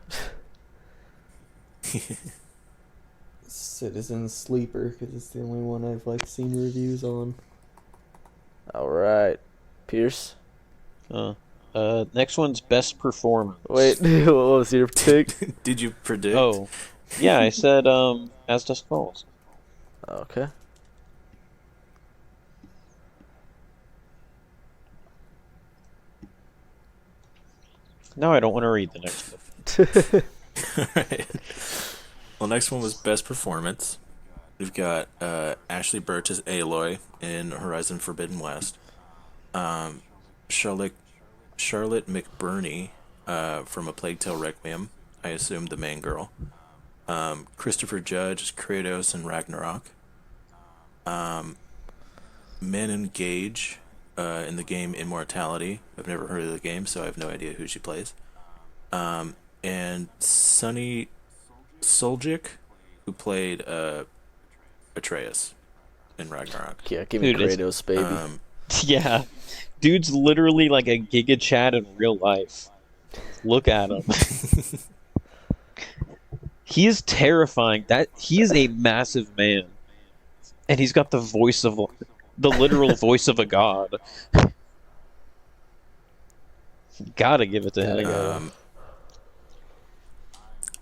Citizen Sleeper, because it's the only one I've seen reviews on. Alright. Pierce? Next one's Best Performance. Wait, what was your pick? Did you predict? Oh, Yeah, I said As Dusk Falls. Okay. Now I don't want to read the next one. Alright. Well, next one was best performance. We've got Ashley Burch as Aloy in Horizon Forbidden West. Um, Charlotte Charlotte McBurney from A Plague Tale Requiem. I assume the main girl. Christopher Judge as Kratos in Ragnarok. Manon Gage in the game Immortality. I've never heard of the game, so I have no idea who she plays. And Sunny Soljic, who played Atreus in Ragnarok. Yeah, give me Dude, it's Kratos, baby. yeah, dude's literally like a Giga Chad in real life. Look at him. He is terrifying. That he is a massive man, and he's got the literal voice of a god. Gotta give it to Gotta him. go.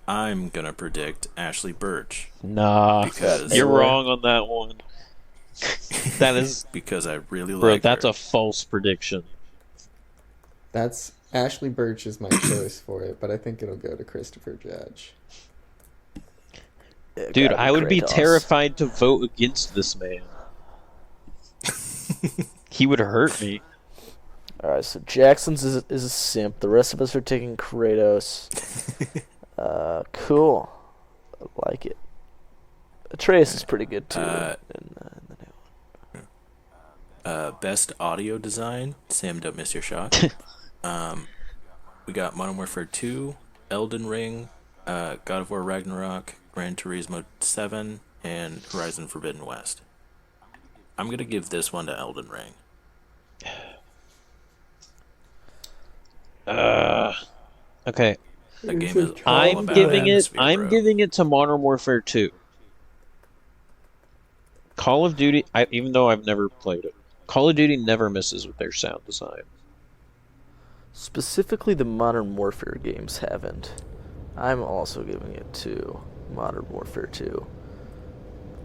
I'm gonna predict Ashley Burch Nah, because you're Aloy. wrong on that one. That is, because I really bro. like That's her. a false prediction. That's Ashley Birch is my choice for it, but I think it'll go to Christopher Judge. Yeah, Dude, gotta I would be Kratos. terrified to vote against this man. He would hurt me. All right, so Jackson's is a simp. The rest of us are taking Kratos. Cool. I like it. Atreus is pretty good too. in the new Best audio design. Sam, don't miss your shot. We got Modern Warfare 2, Elden Ring, God of War Ragnarok, Gran Turismo 7, and Horizon Forbidden West. I'm gonna give this one to Elden Ring. Okay, That game is all I'm about giving it. atmosphere, I'm bro. giving it to Modern Warfare 2. Call of Duty. Even though I've never played it, Call of Duty never misses with their sound design. Specifically, the Modern Warfare games haven't. I'm also giving it to Modern Warfare 2.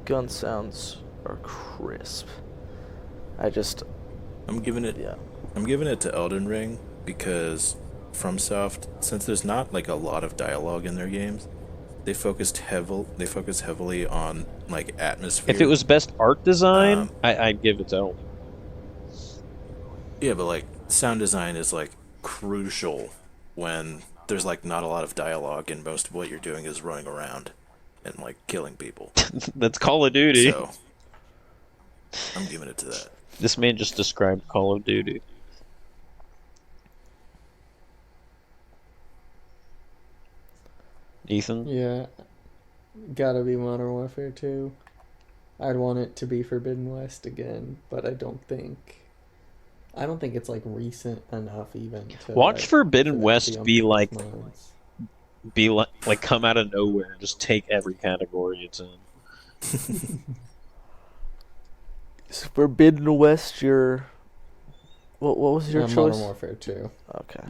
Gun sounds are crisp. I just, I'm giving it. yeah. I'm giving it to Elden Ring because FromSoft, since there's not like a lot of dialogue in their games, they focus heavily on like atmosphere. If it was best art design, Um, I'd give it to Elden. Yeah, but like sound design is like crucial when there's like not a lot of dialogue and most of what you're doing is running around and like killing people. That's Call of Duty. So I'm giving it to that. This man just described Call of Duty. Ethan? Yeah, gotta be Modern Warfare 2. I'd want it to be Forbidden West again, but I don't think it's like recent enough even to Watch like, Forbidden for that to West on be people's like minds. come out of nowhere and just take every category it's in. Forbidden West, your... What was your Modern choice? Warfare 2. Okay.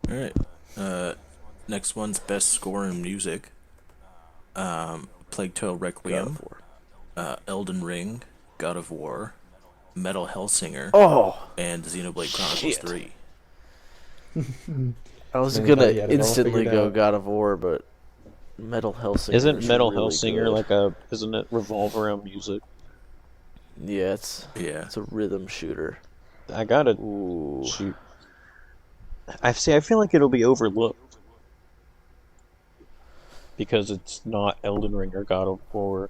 All right. Next one's best score in music. Plague Tale God Requiem, of War. Elden Ring, God of War, Metal Hellsinger, Oh! and Xenoblade Chronicles Shit. 3. I was Man, gonna thought you had it all instantly figured go out. God of War, but Metal Hellsinger Isn't is Metal really Hellsinger good. like a? Isn't it revolve around music? Yeah, it's Yeah. a rhythm shooter. I gotta Ooh. shoot. I feel like it'll be overlooked because it's not Elden Ring or God of War.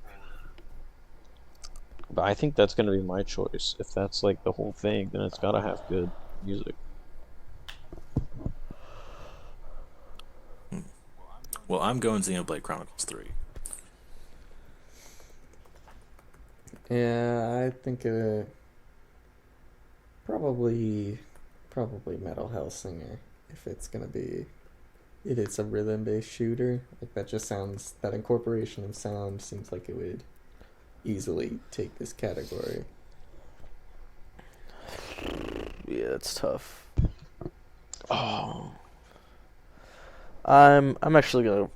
But I think that's gonna be my choice. If that's like the whole thing, then it's gotta have good music. Well, I'm going Xenoblade Chronicles 3. Yeah, I think probably Metal Hellsinger if it's a rhythm based shooter. Like that incorporation of sound seems like it would easily take this category. Yeah, that's tough. Oh, I'm actually gonna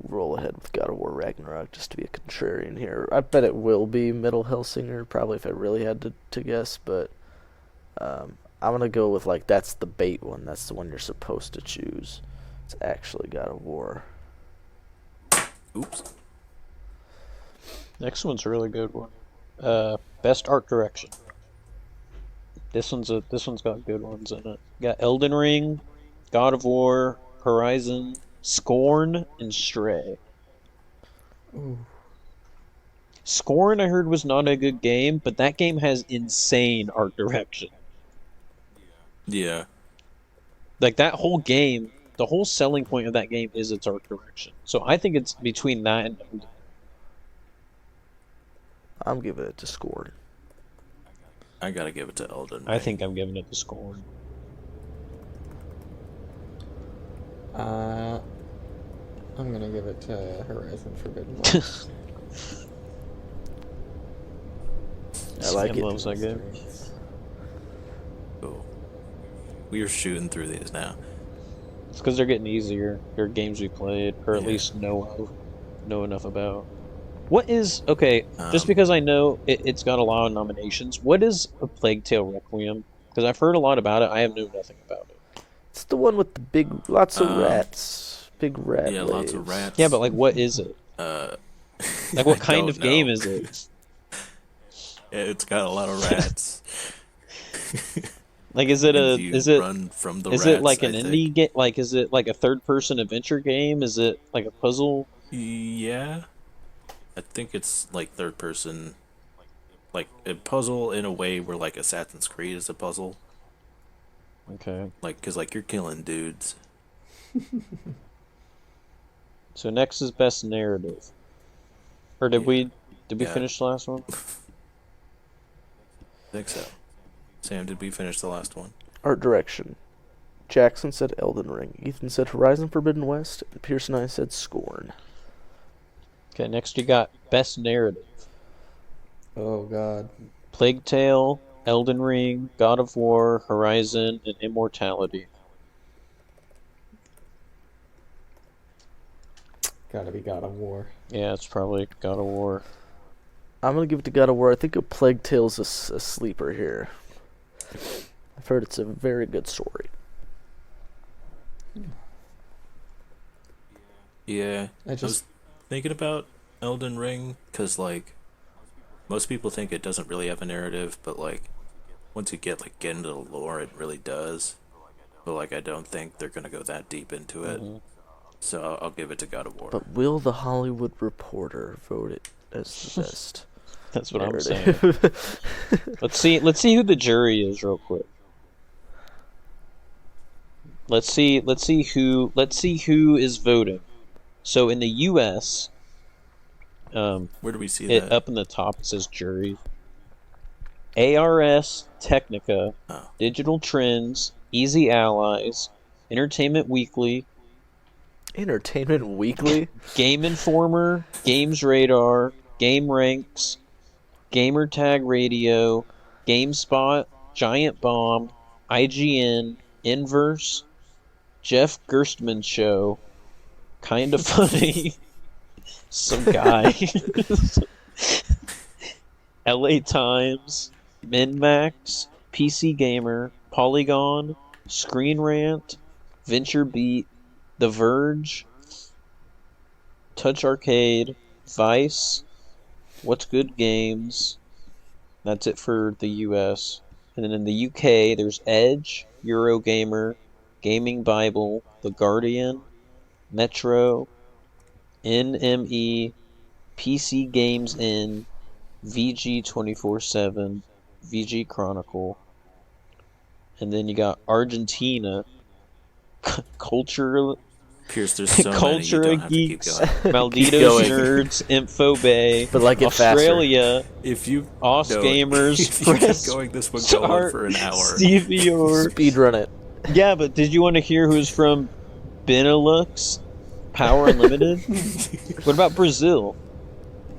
roll ahead with God of War Ragnarok just to be a contrarian here. I bet it will be Middle Hellsinger, probably if I really had to guess, but I'm gonna go with like that's the bait one. That's the one you're supposed to choose. It's actually God of War. Oops. next one's a really good one. Best art direction. This one's got good ones in it. Got Elden Ring, God of War, Horizon, Scorn, and Stray. Ooh. Scorn, I heard, was not a good game, but that game has insane art direction. Yeah. Like that whole game, the whole selling point of that game is its art direction. So I think it's between that and Elden. I'm giving it to Scorn. I gotta give it to Elden Ring. I think I'm giving it to Scorn. I'm gonna give it to Horizon Forbidden West. I like Sam it. loves that game. Cool. We are shooting through these now. It's because they're getting easier. They're games we played, or at Yeah. least know enough about. What is okay? Just Um, because I know it's got a lot of nominations. What is a Plague Tale Requiem? Because I've heard a lot about it. I have known nothing about it. It's the one with the big, lots of Um, rats, big rat. Yeah, lots of waves. rats. Yeah, but like, what is it? Like, what I kind don't of game know. is it? It's got a lot of rats. Like, is it And you run from the is rats, it like an I indie think. game? Like, is it like a third-person adventure game? Is it like a puzzle? Yeah. I think it's like third person, like a puzzle in a way where like Assassin's Creed is a puzzle. Okay. Like, cause like you're killing dudes. So next is best narrative. Or did Yeah. we Yeah. finish the last one? I think so. Sam, did we finish the last one? Art direction. Jackson said Elden Ring. Ethan said Horizon Forbidden West. And Pierce and I said Scorn. Okay, next you got best narrative. Oh God. Plague Tale, Elden Ring, God of War, Horizon, and Immortality. Gotta be God of War. Yeah, it's probably God of War. I'm gonna give it to God of War. I think a Plague Tale's a sleeper here. I've heard it's a very good story. Yeah. I I was just thinking about Elden Ring because like most people think it doesn't really have a narrative, but like once you get into the lore, it really does. But like I don't think they're gonna go that deep into it, so I'll give it to God of War. But will the Hollywood Reporter vote it as the best That's what I'm saying. narrative? Let's see who the jury is real quick. Let's see who is voting. So in the US, Where do we see it that? up in the top it says jury. ARS, Technica, Oh. Digital Trends, Easy Allies, Entertainment Weekly, Entertainment Weekly? Game Informer, Games Radar, Game Ranks, Gamertag Radio, GameSpot, Giant Bomb, IGN, Inverse, Jeff Gerstmann Show, Kinda Funny, some guy, LA Times, MinMax, PC Gamer, Polygon, Screen Rant, Venture Beat, The Verge, Touch Arcade, Vice, What's Good Games. That's it for the US. And then in the UK, there's Edge, Eurogamer, Gaming Bible, The Guardian, Metro, NME, PC Games In, VG 24/7, VG Chronicle. And then you got Argentina, Culture, Pierce, there's so many. You Culture don't have to keep Geeks, going. Malditos going. Nerds, Info Bay, But like it faster. Australia, If you Os no, Gamers, if you kept Press going, this would go on Start, for an hour. Stevie Orr. Speedrun it. Yeah, but did you want to hear who's from Benelux, Power Unlimited? What about Brazil?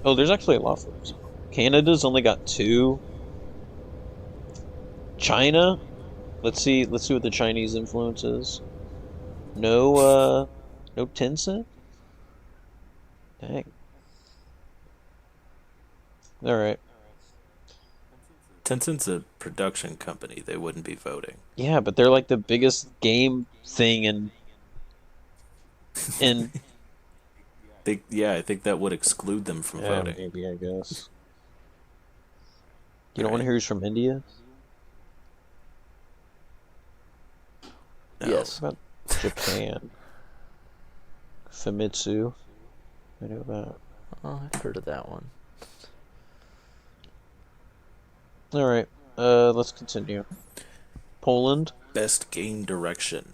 Oh, there's actually a lot for Brazil. Canada's only got 2. China, Let's see what the Chinese influence is. No, no Tencent? Dang. All right. Tencent's a production company. They wouldn't be voting. Yeah, but they're like the biggest game thing in Yeah, I think that would exclude them from yeah, voting. maybe I guess. You don't want to Right? hear who's from India? No. Yes. What about Japan? Famitsu. I know that. Oh, I've heard of that one. All right. Let's continue. Poland. Best game direction.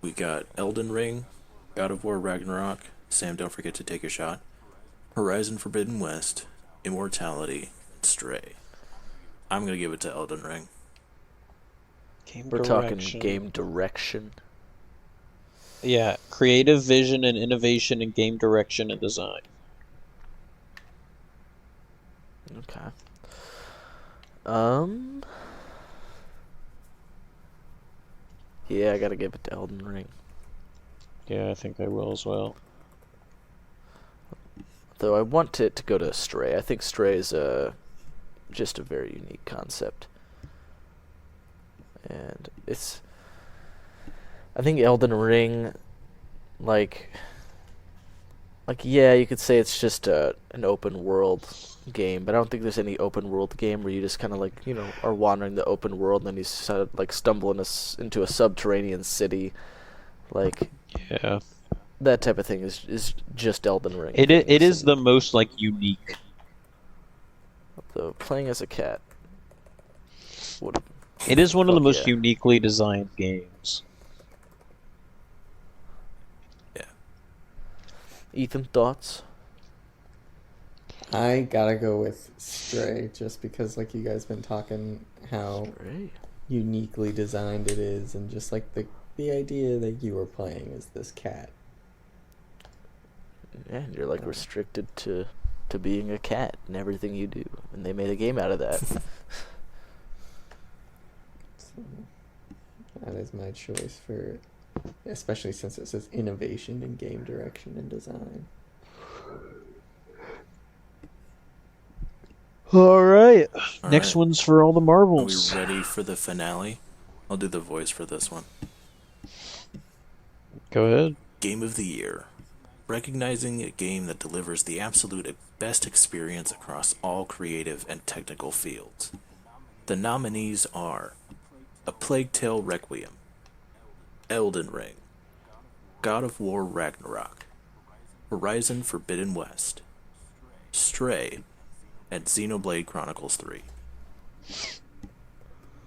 We got Elden Ring, God of War Ragnarok. Sam, don't forget to take a shot. Horizon Forbidden West, Immortality, and Stray. I'm gonna give it to Elden Ring. Game We're talking direction. game direction. Yeah, creative vision and innovation in game direction and design. Okay. Um. Yeah, I gotta give it to Elden Ring. Yeah, I think I will as well. Though I want it to go to Stray. I think Stray is just a very unique concept. And it's... I think Elden Ring, like yeah, you could say it's just an open world game, but I don't think there's any open world game where you just kind of like, are wandering the open world and then you sort of like stumble into a subterranean city. Like, Yeah. that type of thing is just Elden Ring. It is things. the most like unique. So playing as a cat would... It is one of the Fuck most yeah. uniquely designed games. Yeah. Ethan, thoughts? I gotta go with Stray, just because like you guys been talking how Stray. uniquely designed it is, and just like the idea that you were playing is this cat. Yeah, and you're like restricted to being a cat in everything you do, and they made a game out of that. So that is my choice for, especially since it says innovation in game direction and design. All right. All Next right. one's for all the Are we marbles. ready for the finale? I'll do the voice for this one. Go ahead. Game of the Year. Recognizing a game that delivers the absolute best experience across all creative and technical fields. The nominees are A Plague Tale Requiem, Elden Ring, God of War Ragnarok, Horizon Forbidden West, Stray, and Xenoblade Chronicles 3.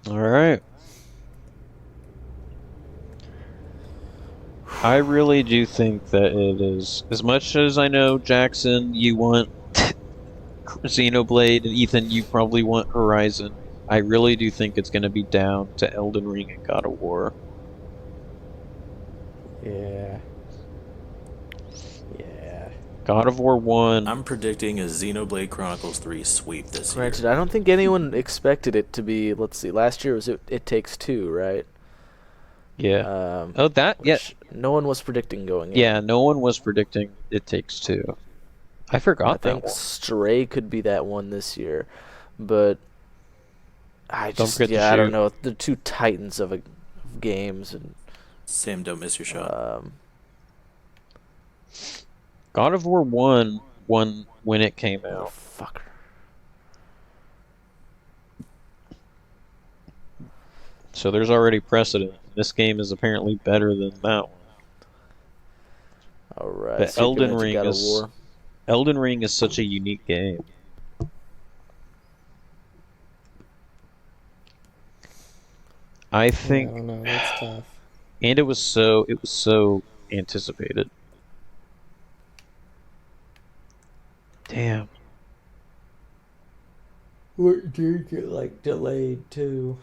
All right. I really do think that it is, as much as I know, Jackson, you want Xenoblade, and Ethan, you probably want Horizon. I really do think it's going to be down to Elden Ring and God of War. Yeah. Yeah. God of War 1. I'm predicting a Xenoblade Chronicles 3 sweep this year. Granted, I don't think anyone expected it to be. Let's see. Last year was It Takes Two, right? Yeah. Oh, that, yeah. Which no one was predicting going in. Yeah, no one was predicting It Takes Two. I forgot I that think one. Stray could be that one this year, but I Don't just forget to I don't shoot. know. The two titans of games, and Sam, don't miss your shot. God of War 1 won when it came out. motherfucker. So there's already precedent. This game is apparently better than that one. All right. But so you're giving Elden it to Ring God of is War. Elden Ring is such a unique game. I I think, don't know. That's tough. and it was so anticipated. Damn. It did get like delayed too,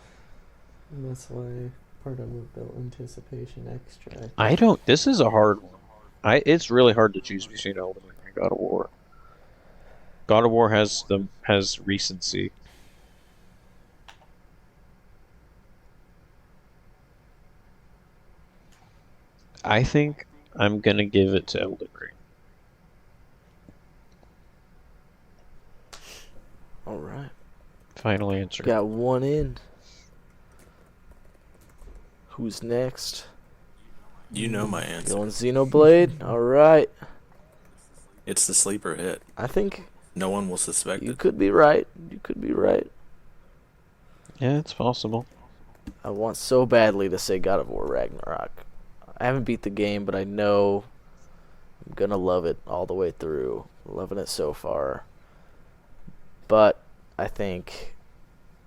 and that's why part of it built anticipation extra. I don't. This is a hard one. It's really hard to choose between Elden Ring and God of War. God of War has recency. I think I'm gonna give it to Elden Ring. All right. Final answer. Got one in. Who's next? You know my answer. Going Xenoblade? All right. It's the sleeper hit. I think No one will suspect you it. could be right. You could be right. Yeah, it's possible. I want so badly to say God of War Ragnarok. I haven't beat the game, but I know I'm going to love it all the way through. Loving it so far. But I think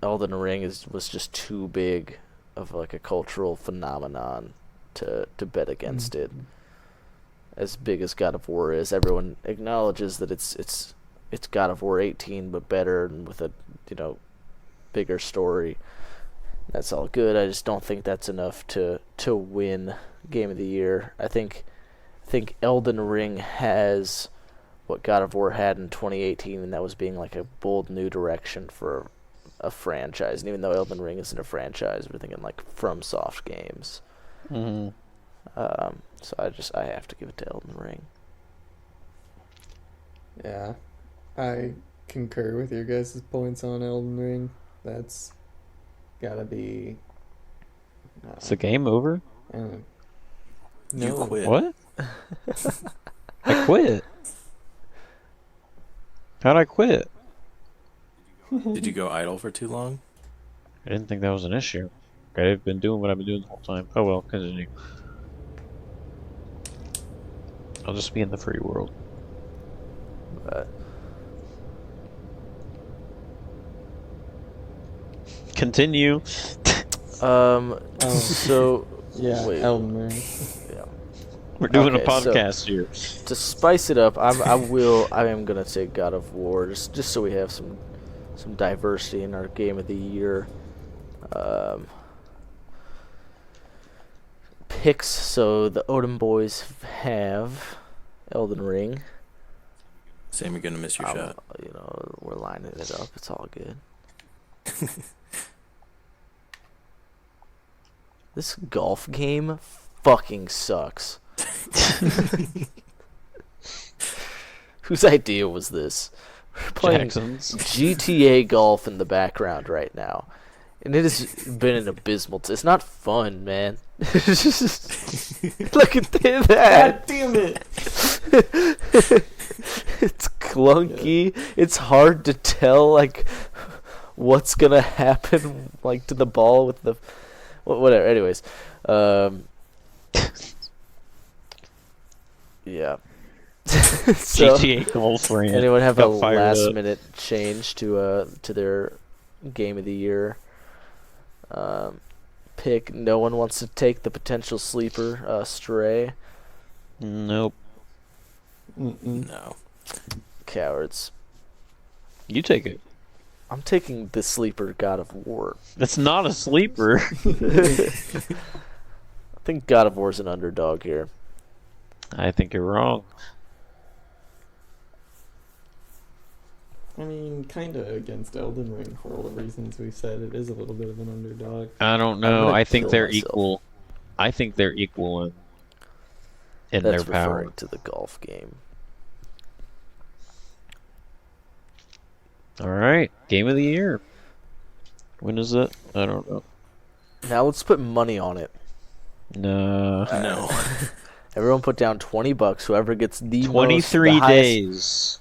Elden Ring was just too big of like a cultural phenomenon to bet against it. As big as God of War is, everyone acknowledges that it's God of War 18 but better and with a bigger story. That's all good. I just don't think that's enough to win Game of the Year. I think Elden Ring has what God of War had in 2018, and that was being like a bold new direction for a franchise. And even though Elden Ring isn't a franchise, we're thinking like FromSoft games. Mm-hmm. So I have to give it to Elden Ring. Yeah, I concur with your guys' points on Elden Ring. That's gotta be. Is the game over? I don't know. You No. quit. What? I quit. How'd I quit? Did you go idle for too long? I didn't think that was an issue. I've been doing what I've been doing the whole time. Oh well, continue. I'll just be in the free world. But Continue. so Yeah, wait. Elden Ring. Yeah. We're doing Okay, a podcast here. To spice it up, I am gonna say God of War just so we have some diversity in our Game of the Year picks. So the Odin boys have Elden Ring. Sam, you're gonna miss your shot. We're lining it up. It's all good. This golf game fucking sucks. Whose idea was this? We're playing Jackson's. GTA Golf in the background right now. And it has been an abysmal... it's not fun, man. It's just... look at that. God damn it! It's clunky. Yeah. It's hard to tell, like, what's going to happen, like, to the ball with the... whatever. Anyways. Yeah. So, GTA Golf Ring. Anyone have a last minute change to their Game of the Year pick? No one wants to take the potential sleeper Stray. Nope. No. Cowards. You take it. I'm taking the sleeper God of War. That's not a sleeper. I think God of War's an underdog here. I think you're wrong. I mean, kind of against Elden Ring for all the reasons we said. It is a little bit of an underdog. I don't know. I think they're equal. I think they're equal in That's their power. referring to the golf game. All right, Game of the Year. When is it? I don't know. Now let's put money on it. No. No. Everyone put down $20. Whoever gets the 23 days.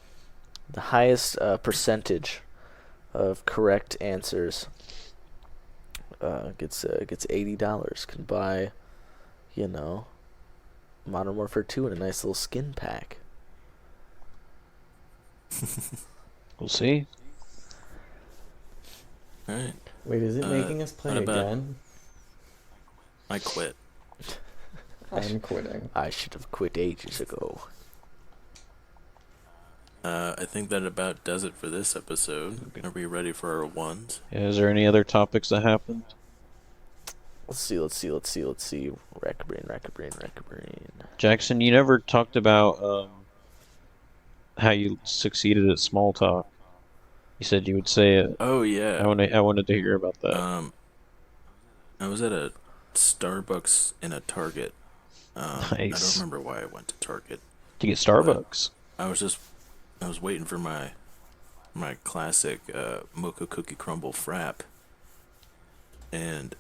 The highest percentage of correct answers gets $80. Can buy, Modern Warfare 2 in a nice little skin pack. We'll see. All right. Wait, is it making us play again? I quit. I'm quitting. I should have quit ages ago. I think that about does it for this episode. Are we ready for our ones? Yeah, is there any other topics that happened? Let's see. Rack brain. Jackson, you never talked about how you succeeded at small talk. You said you would say it. Oh yeah. I wanted to hear about that. I was at a Starbucks in a Target, I don't Nice. remember why I went to Target, To get but Starbucks. I was just I was waiting for my classic mocha cookie crumble frap, and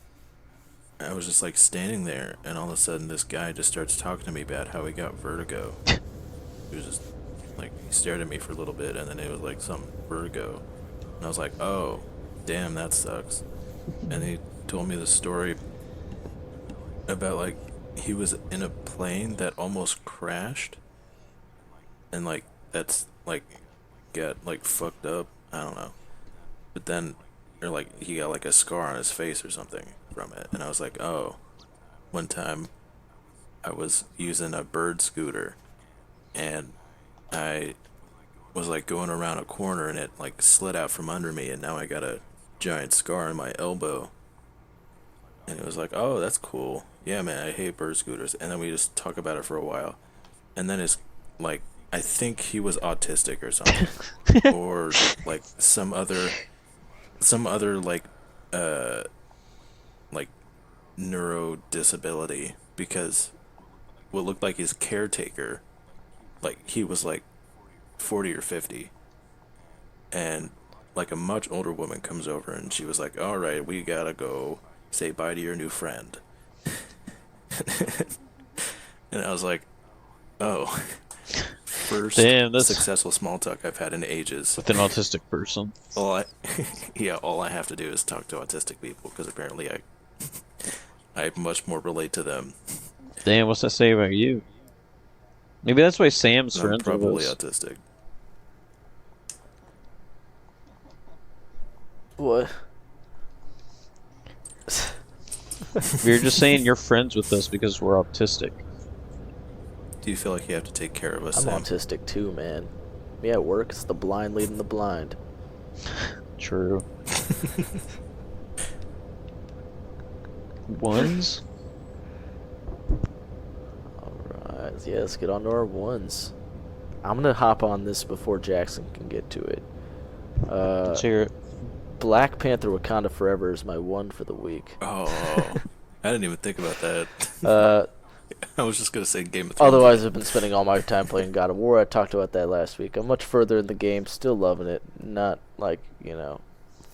I was just like standing there, and all of a sudden this guy just starts talking to me about how he got vertigo. He was just like he stared at me for a little bit, and then it was like some vertigo, and I was like, oh, damn, that sucks. And he told me the story about like he was in a plane that almost crashed, and like that's like got like fucked up. I don't know, but then or like he got like a scar on his face or something from it, and I was like, oh, one time I was using a bird scooter, and I was like going around a corner, and it like slid out from under me, and now I got a giant scar on my elbow. And it was like, oh, that's cool. Yeah, man, I hate bird scooters. And then we just talk about it for a while, and then it's like I think he was autistic or something, or like some other uh like neuro disability, because what looked like his caretaker, like he was like 40 or 50, and like a much older woman comes over, and she was like, all right, we gotta go say bye to your new friend. And I was like, oh, first Damn, that's successful small talk I've had in ages. with an autistic person. All I, yeah, all I have to do is talk to autistic people, because apparently I much more relate to them. Damn, what's that say about you? Maybe that's why Sam's I'm friends with probably us. autistic. What? We were just saying you're friends with us because we're autistic. Do you feel like you have to take care of us, I'm Sam? autistic too, man. Me at work, it's the blind leading the blind. True. Ones? Alright, yeah, let's get on to our ones. I'm gonna hop on this before Jackson can get to it. Let's hear it. Black Panther Wakanda Forever is my one for the week. Oh, I didn't even think about that. Uh, I was just gonna say Game of Thrones. Otherwise, I've been spending all my time playing God of War. I talked about that last week. I'm much further in the game, still loving it. Not like,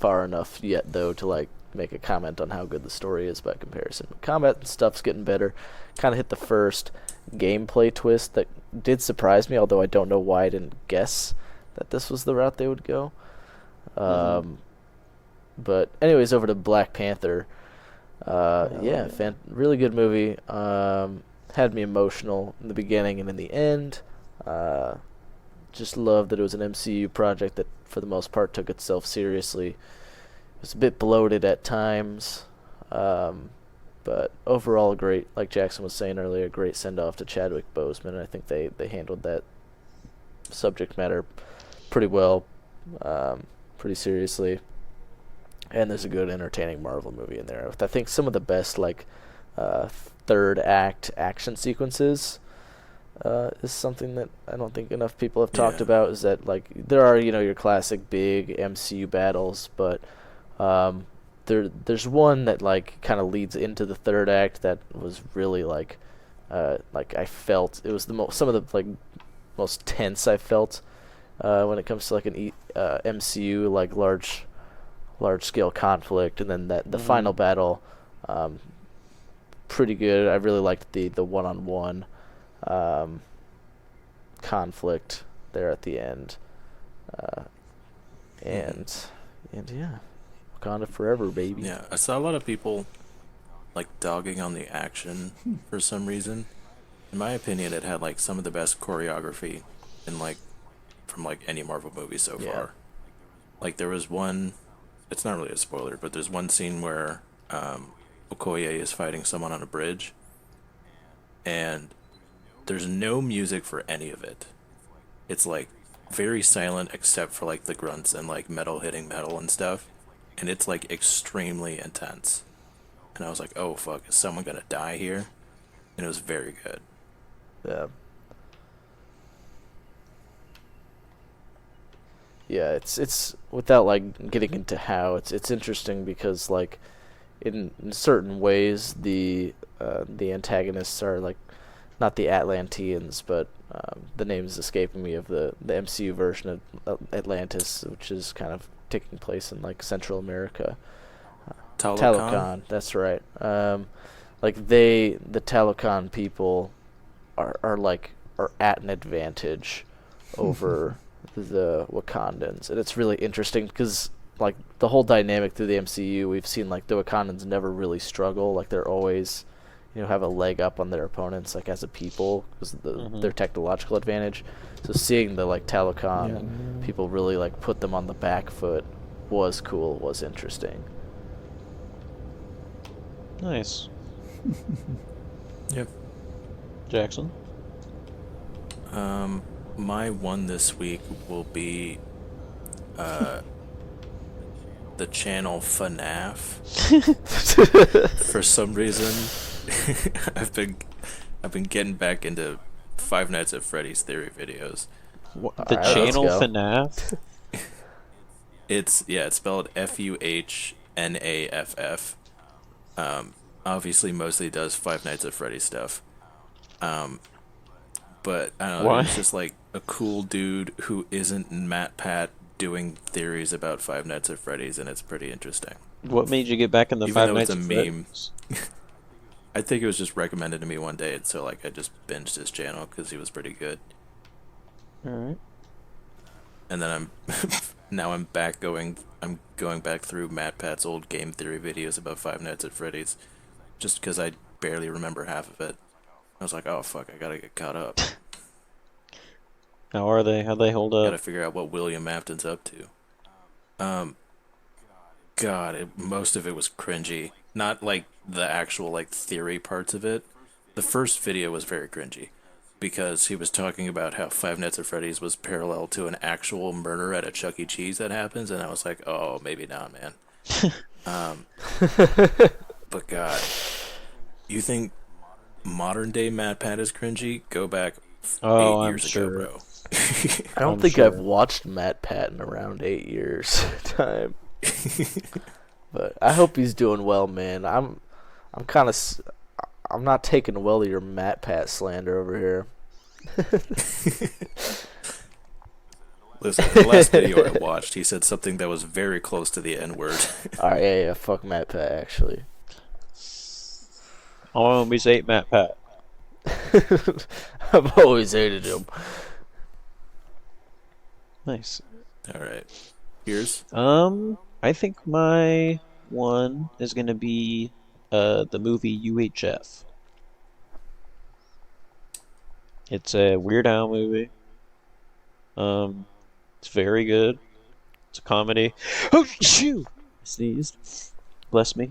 far enough yet though to like make a comment on how good the story is by comparison. Combat and stuff's getting better. Kind of hit the first gameplay twist that did surprise me, although I don't know why I didn't guess that this was the route they would go. But anyways, over to Black Panther. Yeah, really good movie. Had me emotional in the beginning and in the end. Just loved that it was an MCU project that, for the most part, took itself seriously. It was a bit bloated at times, but overall, great. Like Jackson was saying earlier, great send off to Chadwick Boseman. I think they handled that subject matter pretty well, pretty seriously. And there's a good, entertaining Marvel movie in there. I think some of the best, third act action sequences is something that I don't think enough people have talked about. Is that, there are, your classic big MCU battles, but there's one that, kind of leads into the third act that was really, I felt, it was some of the, most tense I felt when it comes to, an MCU, large scale conflict, and then the final battle, pretty good. I really liked the one-on-one conflict there at the end, and yeah, Wakanda forever, baby. Yeah, I saw a lot of people dogging on the action for some reason. In my opinion, it had some of the best choreography in from any Marvel movie so far. There was one. It's not really a spoiler, but there's one scene where Okoye is fighting someone on a bridge, and there's no music for any of it. It's very silent except for the grunts and metal hitting metal and stuff, and it's extremely intense. And I was like, oh fuck, is someone gonna die here? And it was very good. Yeah. Yeah, it's without getting into how it's interesting because in certain ways the antagonists are not the Atlanteans, but the name is escaping me, of the MCU version of Atlantis, which is kind of taking place in like Central America. Talokan? Talokan, that's right. Like the Talokan people are at an advantage over the Wakandans, and it's really interesting because like the whole dynamic through the MCU, we've seen like the Wakandans never really struggle. Like they're always, have a leg up on their opponents, like as a people, because their technological advantage. So seeing the like Talokan people really like put them on the back foot was cool, was interesting. Nice. Yep. Jackson? My one this week will be the channel FNAF. For some reason, I've been getting back into Five Nights at Freddy's theory videos. The Alright, channel let's go. FNAF? It's spelled FUHNAFF. Obviously mostly does Five Nights at Freddy's stuff. But I don't know, Why? it's just like a cool dude who isn't Matt Pat doing theories about Five Nights at Freddy's, and it's pretty interesting. What made you get back in the Even Five though it's Nights a at meme. Freddy's? I think it was just recommended to me one day, so like I just binged his channel because he was pretty good. Alright. And then I'm going back through Matt Pat's old game theory videos about Five Nights at Freddy's, just because I barely remember half of it. I was like, oh fuck, I gotta get caught up. How are they? How they hold Gotta up? figure out what William Afton's up to. Most of it was cringy. Not like the actual like theory parts of it. The first video was very cringy because he was talking about how Five Nights at Freddy's was parallel to an actual murder at a Chuck E. Cheese that happens, and I was like, oh, maybe not, man. But God, you think modern day Matt Pat is cringy? Go back Oh, 8 I'm years ago, sure. bro. I don't I'm think sure. I've watched Matt Pat in around 8 years time. But I hope he's doing well, man. I'm kind of I'm not taking well to your Matt Pat slander over here. Listen, the last video I watched, he said something that was very close to the N word. All right, yeah, fuck Matt Pat actually. All homies ate Matt Pat. I've always hated him. Nice. All right, here's I think my one is gonna be the movie UHF. It's a Weird Al movie. It's very good. It's a comedy. Oh, shoo! I sneezed. Bless me.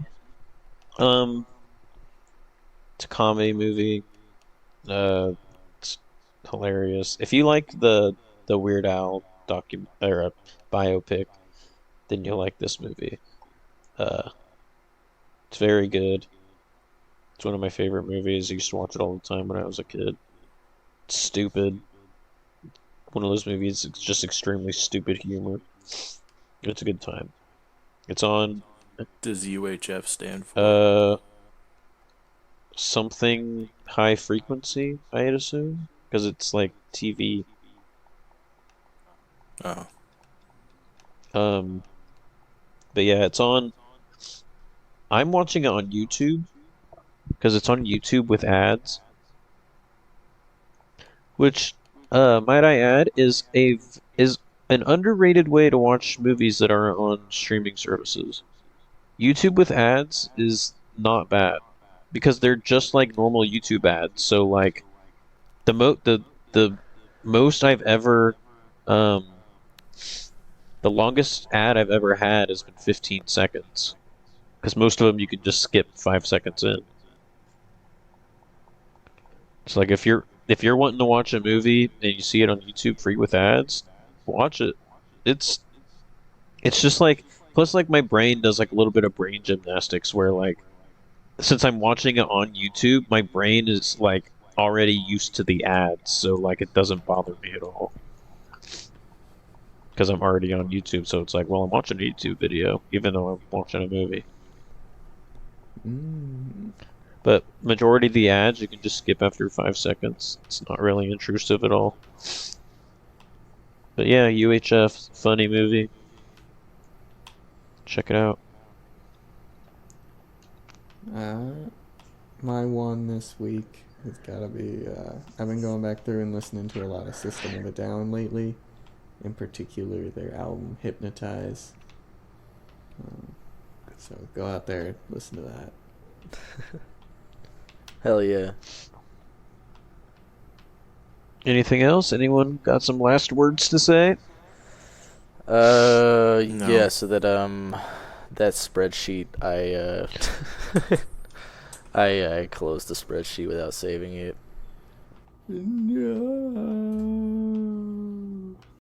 It's a comedy movie. It's hilarious. If you like the Weird Al biopic, then you'll like this movie. Uh, it's very good. It's one of my favorite movies. I used to watch it all the time when I was a kid. It's stupid. One of those movies. It's just extremely stupid humor. It's a good time. It's on does UHF stand for? Something high frequency, I'd assume, because it's like TV. Oh, But yeah, it's on. I'm watching it on YouTube because it's on YouTube with ads, which, might I add, is an underrated way to watch movies that are on streaming services. YouTube with ads is not bad because they're just like normal YouTube ads. So like the most I've ever um the longest ad I've ever had has been 15 seconds because most of them you can just skip 5 seconds in. It's like if you're wanting to watch a movie and you see it on YouTube free with ads, watch it. It's it's just like plus like my brain does like a little bit of brain gymnastics where like since I'm watching it on YouTube, my brain is like already used to the ads, so like it doesn't bother me at all because I'm already on YouTube. So it's like, well, I'm watching a YouTube video even though I'm watching a movie. Mm. But majority of the ads you can just skip after 5 seconds. It's not really intrusive at all. But yeah, UHF, funny movie. Check it out. My one this week has got to be. I've been going back through and listening to a lot of System of a Down lately. In particular, their album Hypnotize. So go out there and listen to that. Hell yeah. Anything else? Anyone got some last words to say? No. Yeah, so that spreadsheet I closed the spreadsheet without saving it. No.